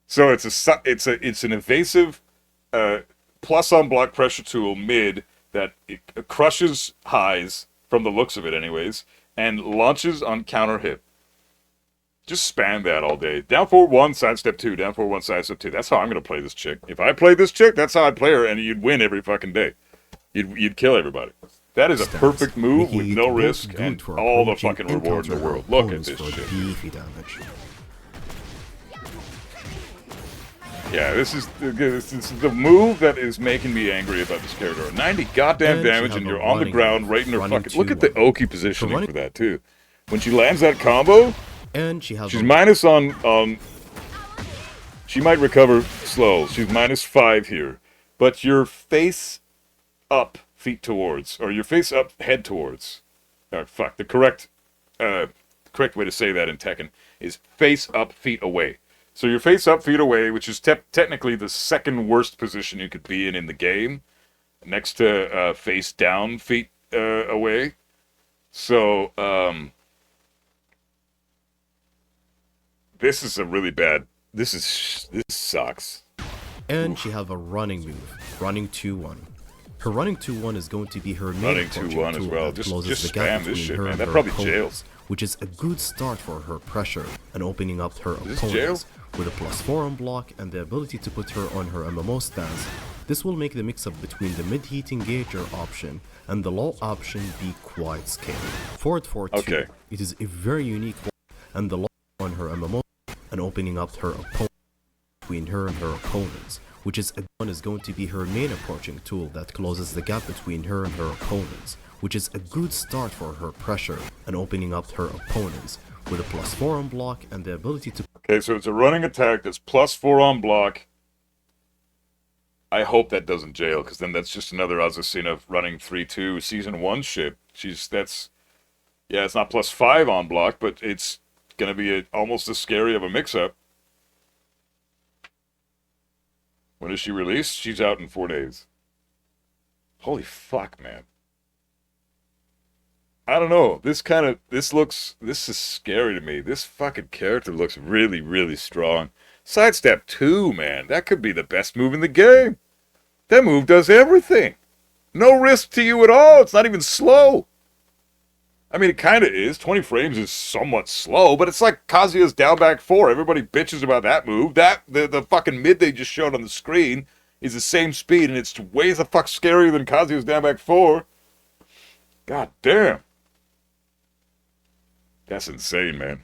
So it's an evasive plus on block pressure tool mid that it crushes highs from the looks of it, anyways, and launches on counter hit. Just spam that all day. Down forward 1, sidestep 2. Down forward 1, sidestep 2. That's how I'm gonna play this chick. If I played this chick, that's how I'd play her, and you'd win every fucking day. You'd kill everybody. That is a perfect move with no risk and all the fucking reward in the world. Look at this shit. Yeah, this is the move that is making me angry about this character. 90 goddamn damage, and you're on the ground right in her fucking... Look at the Oki positioning for that, too. When she lands that combo, and she's minus on... She might recover slow. She's -5 here. But you're face up, feet towards. Or you're face up, head towards. The correct way to say that in Tekken is face up, feet away. So you're face up, feet away, which is technically the second worst position you could be in the game, next to face down, feet away. So this is a really bad. This sucks. And she have a running move, running 2-1. Her running 2-1 is going to be her main running 2-1 as well. Just spam this shit, man. That her probably opponents, jails. which is a good start for her pressure and opening up her opponents with a +4 on block and the ability to put her on her MMO stance. This will make the mix-up between the mid-heat engager option and the low option be quite scary. Forward 4-2, it is a very unique one, and the low on her MMO and opening up her opponent between her and her opponents, which is going to be her main approaching tool that closes the gap between her and her opponents, which is a good start for her pressure and opening up her opponents with a +4 on block and the ability to... Okay, so it's a running attack that's +4 on block. I hope that doesn't jail, because then that's just another Azucena running 3-2 Season 1 shit. It's not +5 on block, but it's going to be almost as scary of a mix-up. When is she released? She's out in 4 days. Holy fuck, man. I don't know. This is scary to me. This fucking character looks really, really strong. Sidestep 2, man. That could be the best move in the game. That move does everything. No risk to you at all. It's not even slow. I mean, it kind of is. 20 frames is somewhat slow, but it's like Kazuya's down back 4. Everybody bitches about that move. The fucking mid they just showed on the screen is the same speed, and it's way the fuck scarier than Kazuya's down back 4. God damn. That's insane, man.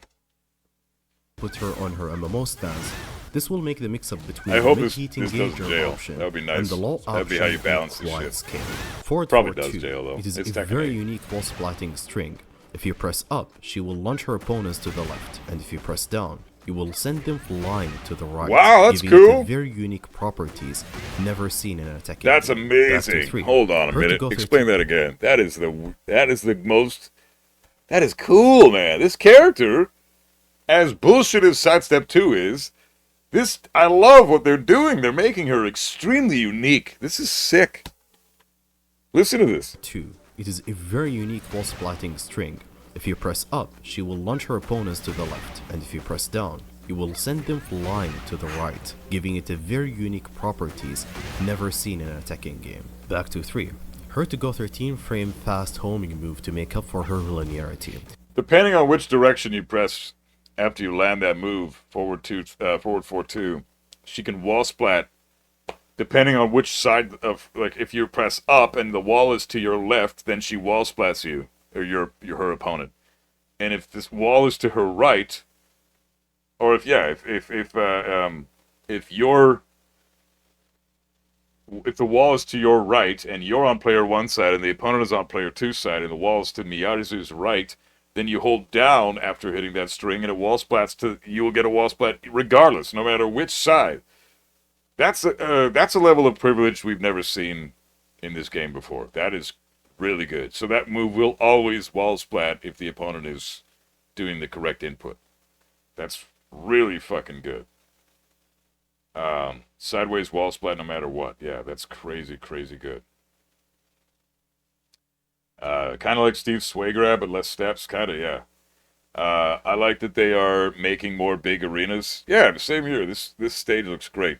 Put her on her MMO stance. This will make the mix-up between I hope the this mid-heat doesn't engager jail. option That would be nice. and the low option. That would be how you balance this shit. Scary. Forward Probably 4-2. does jail, though. It is It's a very unique wall splatting string. If you press up, she will launch her opponents to the left, and if you press down, you will send them flying to the right. Wow, that's giving cool. it very unique properties never seen in an attacking That's game. amazing. Hold on a minute. Explain that again. That is cool, man. This character, as bullshit as Sidestep 2 is, I love what they're doing. They're making her extremely unique. This is sick. Listen to this. 2. It is a very unique wall splatting string. If you press up, she will launch her opponents to the left, and if you press down, you will send them flying to the right, giving it a very unique properties never seen in an attacking game. Back to 3. Her to go 13 frame fast homing move to make up for her linearity. Depending on which direction you press after you land that move, forward 4-2, she can wall splat. Depending on which side of, like, if you press up and the wall is to your left, then she wall splats you, or her opponent. And if this wall is to her right, or if the wall is to your right and you're on player 1 side and the opponent is on player 2 side and the wall is to Miyazu's right, then you hold down after hitting that string and it wall splats you will get a wall splat regardless, no matter which side. That's a level of privilege we've never seen in this game before. That is really good. So that move will always wall splat if the opponent is doing the correct input. That's really fucking good. Sideways wall splat no matter what. Yeah, that's crazy, crazy good. Kind of like Steve's sway grab, but less steps. Kind of, yeah. I like that they are making more big arenas. Yeah, same here. This stage looks great.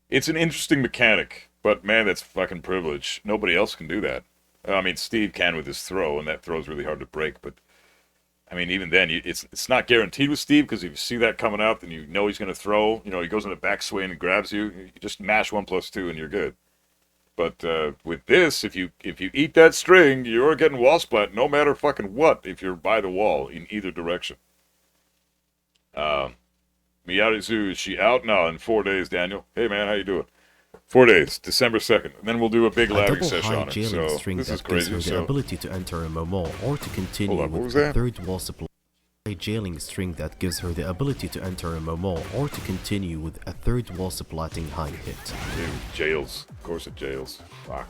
It's an interesting mechanic, but man, that's fucking privilege. Nobody else can do that. I mean, Steve can with his throw, and that throw's really hard to break. But I mean, even then, it's not guaranteed with Steve because if you see that coming out, then you know he's going to throw. You know, he goes in a backswing and grabs you. You just mash 1+2 and you're good. But with this, if you eat that string, you're getting wall splat no matter fucking what. If you're by the wall in either direction. Miary, is she out? No, in 4 days, Daniel. Hey man, how you doing? 4 days, December 2nd. And then we'll do a big A labbing double session high on it. jailing So string this is that gives crazy. her the So ability to enter a MMO or to continue Hold on, what with was a that? third wall supply. A jailing string that gives her the ability to enter a MMO or to continue with a third wall supplanting high hit. dude, jails. Of course it jails. Fuck.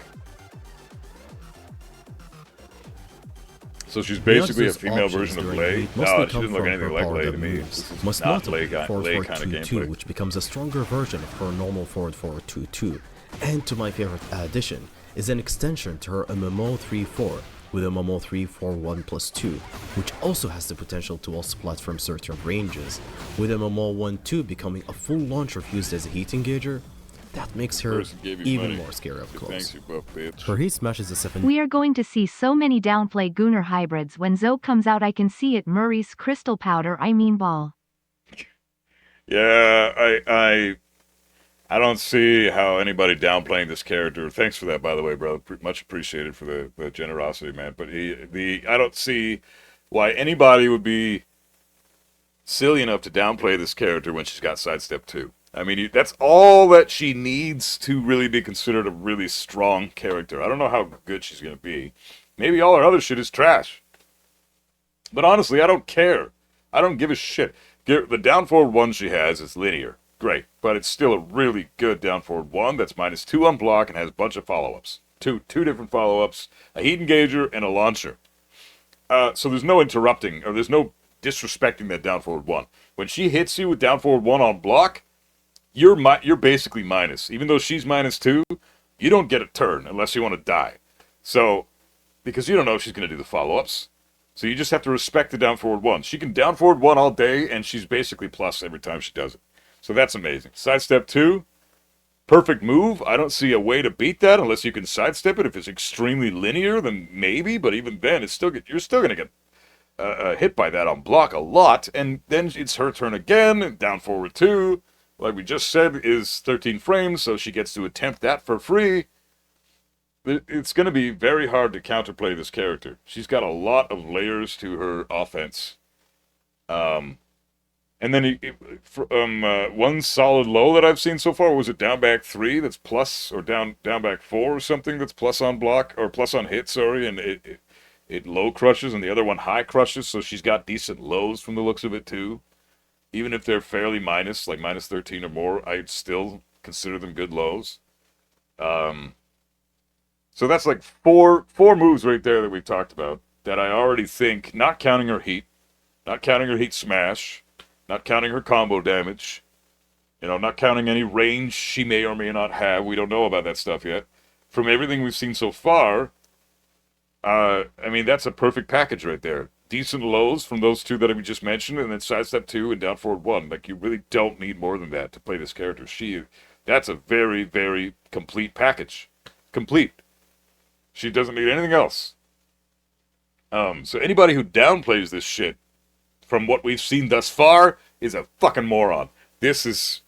So she's basically a Miyazu's female options version of during Lei. raid mostly No, she come didn't look from anything her like Lei to powered-up me. moves, This is most not notably Lei kind of 4-4-2-2, gameplay. which becomes a stronger version of her normal 4-4-2-2, and to my favorite addition, is an extension to her MMO 3-4 with a MMO 3-4-1+2, which also has the potential to wall splat from certain ranges, with a MMO 1-2 becoming a full launcher fused as a heat engager. That makes her Person gave you even money. more scary up close. Thanks, you buff bitch. Her heat smash is a 7. We are going to see so many downplay Gunnar hybrids when Zoe comes out. I can see it. Murray's crystal powder, I mean ball. Yeah, I don't see how anybody downplaying this character. Thanks for that, by the way, brother. Much appreciated for the generosity, man. But I don't see why anybody would be silly enough to downplay this character when she's got sidestep 2. I mean, that's all that she needs to really be considered a really strong character. I don't know how good she's going to be. Maybe all her other shit is trash. But honestly, I don't care. I don't give a shit. The down forward 1 she has is linear. Great. But it's still a really good down forward 1 that's -2 on block and has a bunch of follow-ups. Two different follow-ups, a heat engager, and a launcher. So there's no interrupting, or there's no disrespecting that down forward 1. When she hits you with down forward 1 on block, you're basically minus. Even though she's -2, you don't get a turn unless you want to die. So, because you don't know if she's going to do the follow-ups. So you just have to respect the down forward 1. She can down forward 1 all day, and she's basically plus every time she does it. So that's amazing. Sidestep 2, perfect move. I don't see a way to beat that unless you can sidestep it. If it's extremely linear, then maybe. But even then, you're still going to get hit by that on block a lot. And then it's her turn again, and down forward 2. Like we just said, is 13 frames, so she gets to attempt that for free. It's going to be very hard to counterplay this character. She's got a lot of layers to her offense. And then one solid low that I've seen so far, was it down back 3 that's plus, or down back 4 or something that's plus on block, or plus on hit, sorry, and it low crushes, and the other one high crushes, so she's got decent lows from the looks of it too. Even if they're fairly minus, like -13 or more, I'd still consider them good lows. So that's like four moves right there that we've talked about that I already think, not counting her heat, not counting her heat smash, not counting her combo damage, not counting any range she may or may not have. We don't know about that stuff yet. From everything we've seen so far, I mean, that's a perfect package right there. Decent lows from those 2 that we just mentioned, and then sidestep 2 and down forward 1. Like, you really don't need more than that to play this character. That's a very, very complete package. Complete. She doesn't need anything else. So anybody who downplays this shit, from what we've seen thus far, is a fucking moron. This is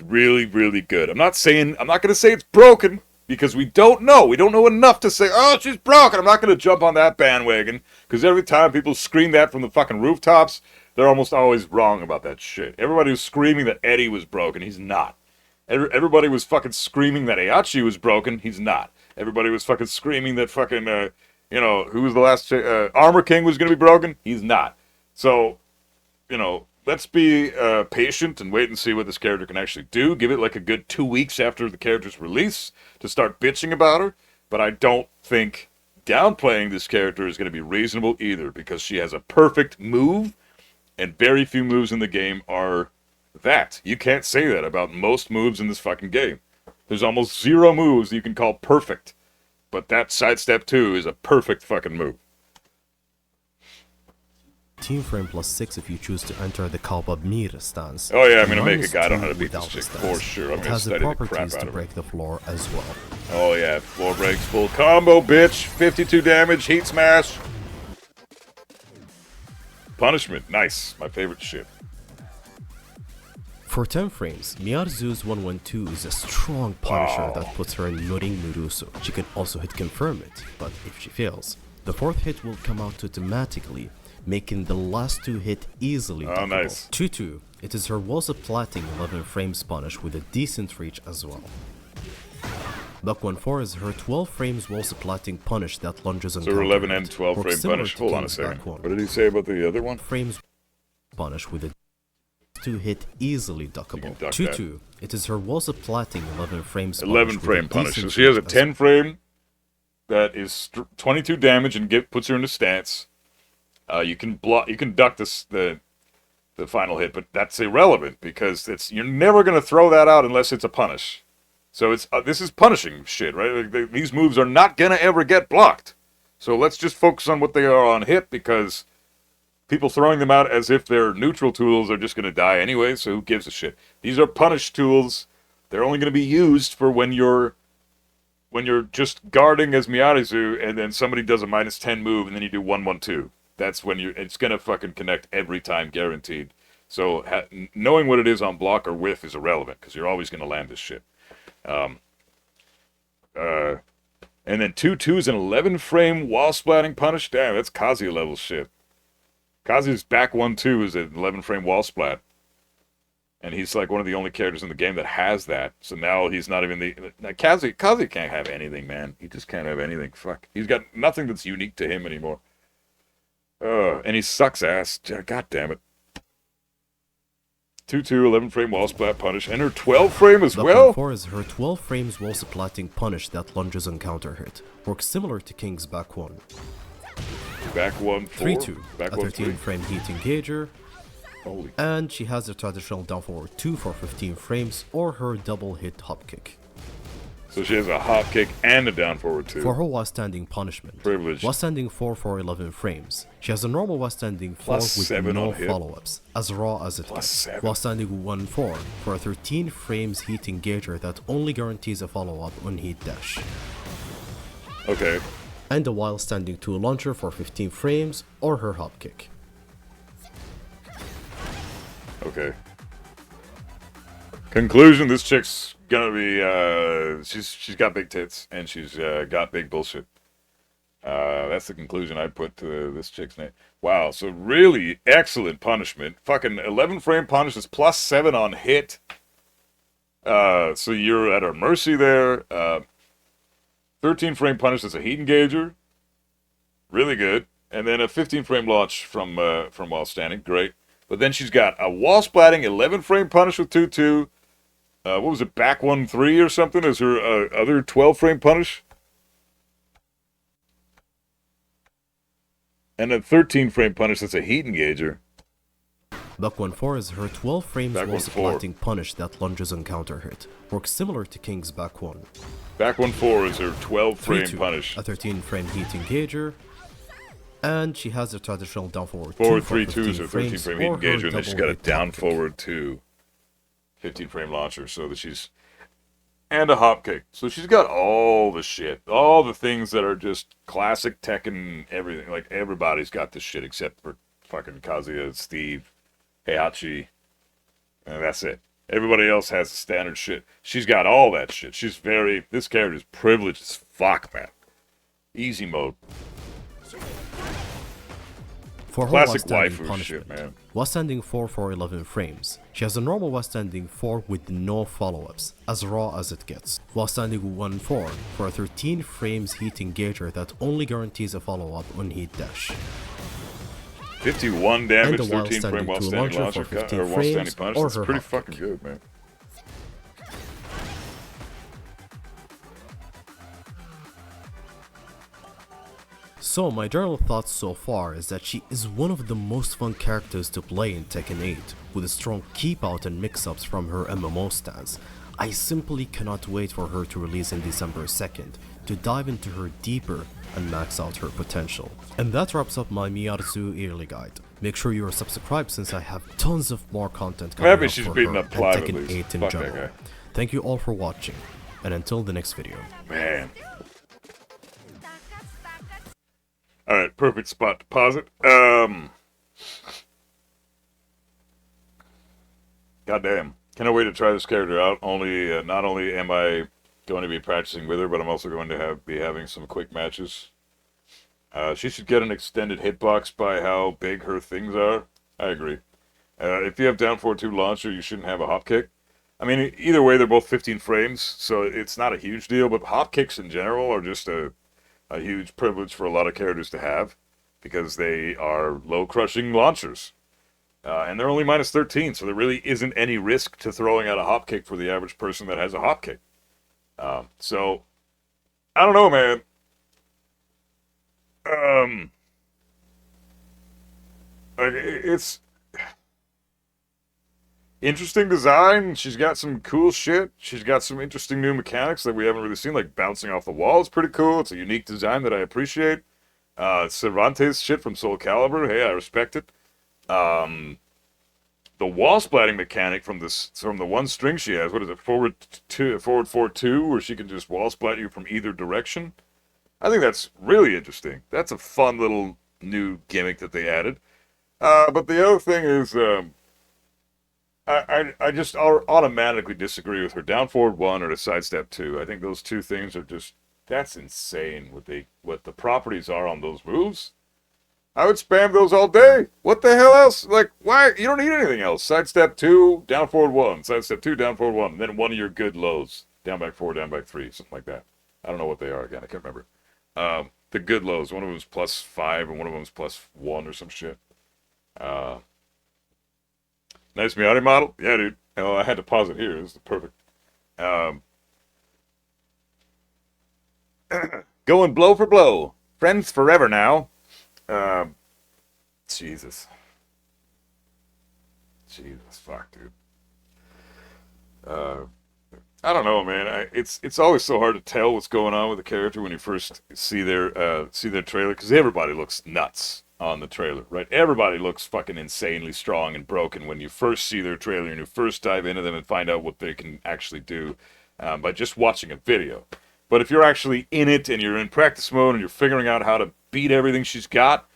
really, really good. I'm not going to say it's broken, because we don't know. We don't know enough to say, oh, she's broken. I'm not going to jump on that bandwagon, because every time people scream that from the fucking rooftops, they're almost always wrong about that shit. Everybody was screaming that Eddie was broken. He's not. Everybody was fucking screaming that Aichi was broken. He's not. Everybody was fucking screaming that fucking, who was the last, Armor King was going to be broken. He's not. So, let's be patient and wait and see what this character can actually do. Give it like a good 2 weeks after the character's release to start bitching about her. But I don't think downplaying this character is going to be reasonable either, because she has a perfect move, and very few moves in the game are that. You can't say that about most moves in this fucking game. There's almost 0 moves you can call perfect. But that sidestep 2 is a perfect fucking move. 15 frame plus 6 if you choose to enter the Mir stance. Oh yeah, I'm gonna and make a minus guide on 2 how to beat this without chick the for stance. sure. I'm It gonna has the study the crap properties out to of her. break the floor as well. Oh yeah, floor breaks, full combo, bitch. 52 damage, heat smash. Punishment, nice. My favorite shit. For 10 frames, Miyazu's 112 is a strong punisher Wow. that puts her in Norin Muruso. She can also hit confirm it, but if she fails, the fourth hit will come out automatically, making the last two hit easily Oh, duckable. nice. 2-2, it is her Walls of Plating 11 frames punish with a decent reach as well. Buck 1-4 is her 12 frames Walls of Plating punish that lunges on So her 11 and counter hit. 12 Works frame similar punish. to Hold on a King's second. Back 1. What did he say about the other one? Frames punish with a 2 hit easily duckable. duck 2-2. It is her Walls of Plating 11 frames 11 punish frame with a punish. So decent she has a reach as 10 frame that is 22 damage and puts her into stance. You can block, you can duck the final hit, but that's irrelevant because you're never gonna throw that out unless it's a punish. So this is punishing shit, right? Like, these moves are not gonna ever get blocked. So let's just focus on what they are on hit because people throwing them out as if they're neutral tools are just gonna die anyway. So who gives a shit? These are punish tools. They're only gonna be used for when you're just guarding as Miarizu and then somebody does a -10 move and then you do 1-1-2. That's when it's gonna fucking connect every time, guaranteed. So knowing what it is on block or whiff is irrelevant because you're always gonna land this shit. And then 2-2 is an 11 frame wall splatting punish. Damn, that's Kazuya level shit. Kazuya's back 1-2 is an 11 frame wall splat. And he's like one of the only characters in the game that has that. So now he's not even Kazuya can't have anything, man. He just can't have anything. Fuck. He's got nothing that's unique to him anymore. And he sucks ass. God damn it. 2-2, 11 frame wall splat punish. And her 12 frame as well? 4 is her 12 frames Wall Splatting punish that lunges on counter hit. Works similar to King's Back 1. Back 1-4. 3-2, Back a 1-3. 13 frame heat engager. Holy. And she has her traditional down forward 2 for 15 frames or her double hit hop kick. So she has a hop kick and a down forward 2. For her while standing punishment, Privilege. while standing 4 for 11 frames. She has a normal while standing 4 Plus with 7 no on hit. follow-ups, as raw as it Plus gets. 7. While standing 1-4 for a 13 frames heat engager that only guarantees a follow-up on heat dash. Okay. And a while standing 2 launcher for 15 frames or her hop kick. Okay. Conclusion, this chick's gonna be, she's got big tits, and she's got big bullshit. That's the conclusion I put to this chick's name. Wow, so really excellent punishment. Fucking 11 frame punish is plus 7 on hit. So you're at her mercy there. 13 frame punish is a heat engager. Really good. And then a 15 frame launch from while standing. Great. But then she's got a wall splatting 11 frame punish with 2-2. What was it, back 1-3 or something? Is her other 12 frame punish? And a 13 frame punish that's a heat engager. Buck 1-4 is her 12 frames Back wall 1-4. splatting punish that lunges on counter hit. Works similar to King's Back 1. Back 1-4 is her 12 frame 3-2, punish. a 13 frame heat engager. And she has her traditional down forward 2 Forward for 3-2 15 is her 13 frames frame heat or her engager, and then she's double got a hit down hop kick. forward 2. 15 frame launcher, so that she's... And a hop kick. So she's got all the shit. All the things that are just classic Tekken everything. Like, everybody's got this shit except for fucking Kazuya, Steve, Heihachi. And that's it. Everybody else has the standard shit. She's got all that shit. This character's privileged as fuck, man. Easy mode. For her Classic while standing waifu punishment, shit, man. while standing 4 for 11 frames, she has a normal while standing 4 with no follow-ups, as raw as it gets. While standing 1-4 for a 13 frames heat engager that only guarantees a follow-up on heat dash. 51 damage, And a while 13 frame standing while two standing launcher launcher, for 15 or while standing frames, punish. or That's her pretty hop fucking kick. good, man. So my general thoughts so far is that she is one of the most fun characters to play in Tekken 8, with a strong keep out and mix-ups from her MMO stance. I simply cannot wait for her to release in December 2nd to dive into her deeper and max out her potential. And that wraps up my Miyazu yearly guide. Make sure you are subscribed since I have tons of more content coming Maybe up she's for beating her up and Clive at Tekken least. 8 in Fuck that general. guy. Thank you all for watching, and until the next video. Man. Alright, perfect spot to pause it. Goddamn. Cannot wait to try this character out. Not only am I going to be practicing with her, but I'm also going to be having some quick matches. She should get an extended hitbox by how big her things are. I agree. If you have down forward 2 launcher, you shouldn't have a hop kick. I mean, either way, they're both 15 frames, so it's not a huge deal, but hop kicks in general are just a huge privilege for a lot of characters to have, because they are low-crushing launchers. And they're only minus 13, so there really isn't any risk to throwing out a hop kick for the average person that has a hop kick. So, I don't know, man. It's interesting design. She's got some cool shit. She's got some interesting new mechanics that we haven't really seen, like bouncing off the wall. It's pretty cool. It's a unique design that I appreciate. Cervantes shit from Soul Calibur. Hey, I respect it. The wall splatting mechanic from the one string she has. What is it? Forward 4-2, where she can just wall splat you from either direction. I think that's really interesting. That's a fun little new gimmick that they added. But the other thing is, I just automatically disagree with her down forward 1 or the sidestep 2. I think those two things are just, that's insane what the properties are on those moves. I would spam those all day. What the hell else? Like, why? You don't need anything else. Sidestep 2, down forward 1. Sidestep 2, down forward 1. And then one of your good lows. Down back 4, down back 3. Something like that. I don't know what they are again. I can't remember. The good lows. One of them is +5 and one of them is +1 or some shit. Nice Miary model. Yeah, dude. Oh, I had to pause it here. This is perfect. Going blow for blow. Friends forever now. Jesus. Fuck, dude. I don't know, man. It's always so hard to tell what's going on with the character when you first see their trailer, because everybody looks nuts on the trailer, right? Everybody looks fucking insanely strong and broken when you first see their trailer and you first dive into them and find out what they can actually do by just watching a video. But if you're actually in it and you're in practice mode and you're figuring out how to beat everything she's got,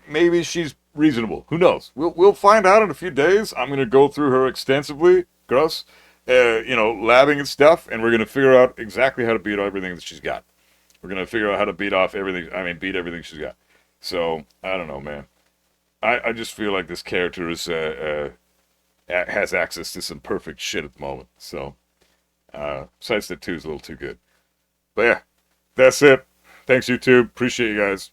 maybe she's reasonable. Who knows? We'll find out in a few days. I'm gonna go through her extensively, gross, labbing and stuff, and we're gonna figure out exactly how to beat everything that she's got. We're gonna figure out how to beat everything she's got. So I don't know, man. I just feel like this character has access to some perfect shit at the moment. So Sidestep 2 is a little too good. But yeah, that's it. Thanks, YouTube. Appreciate you guys.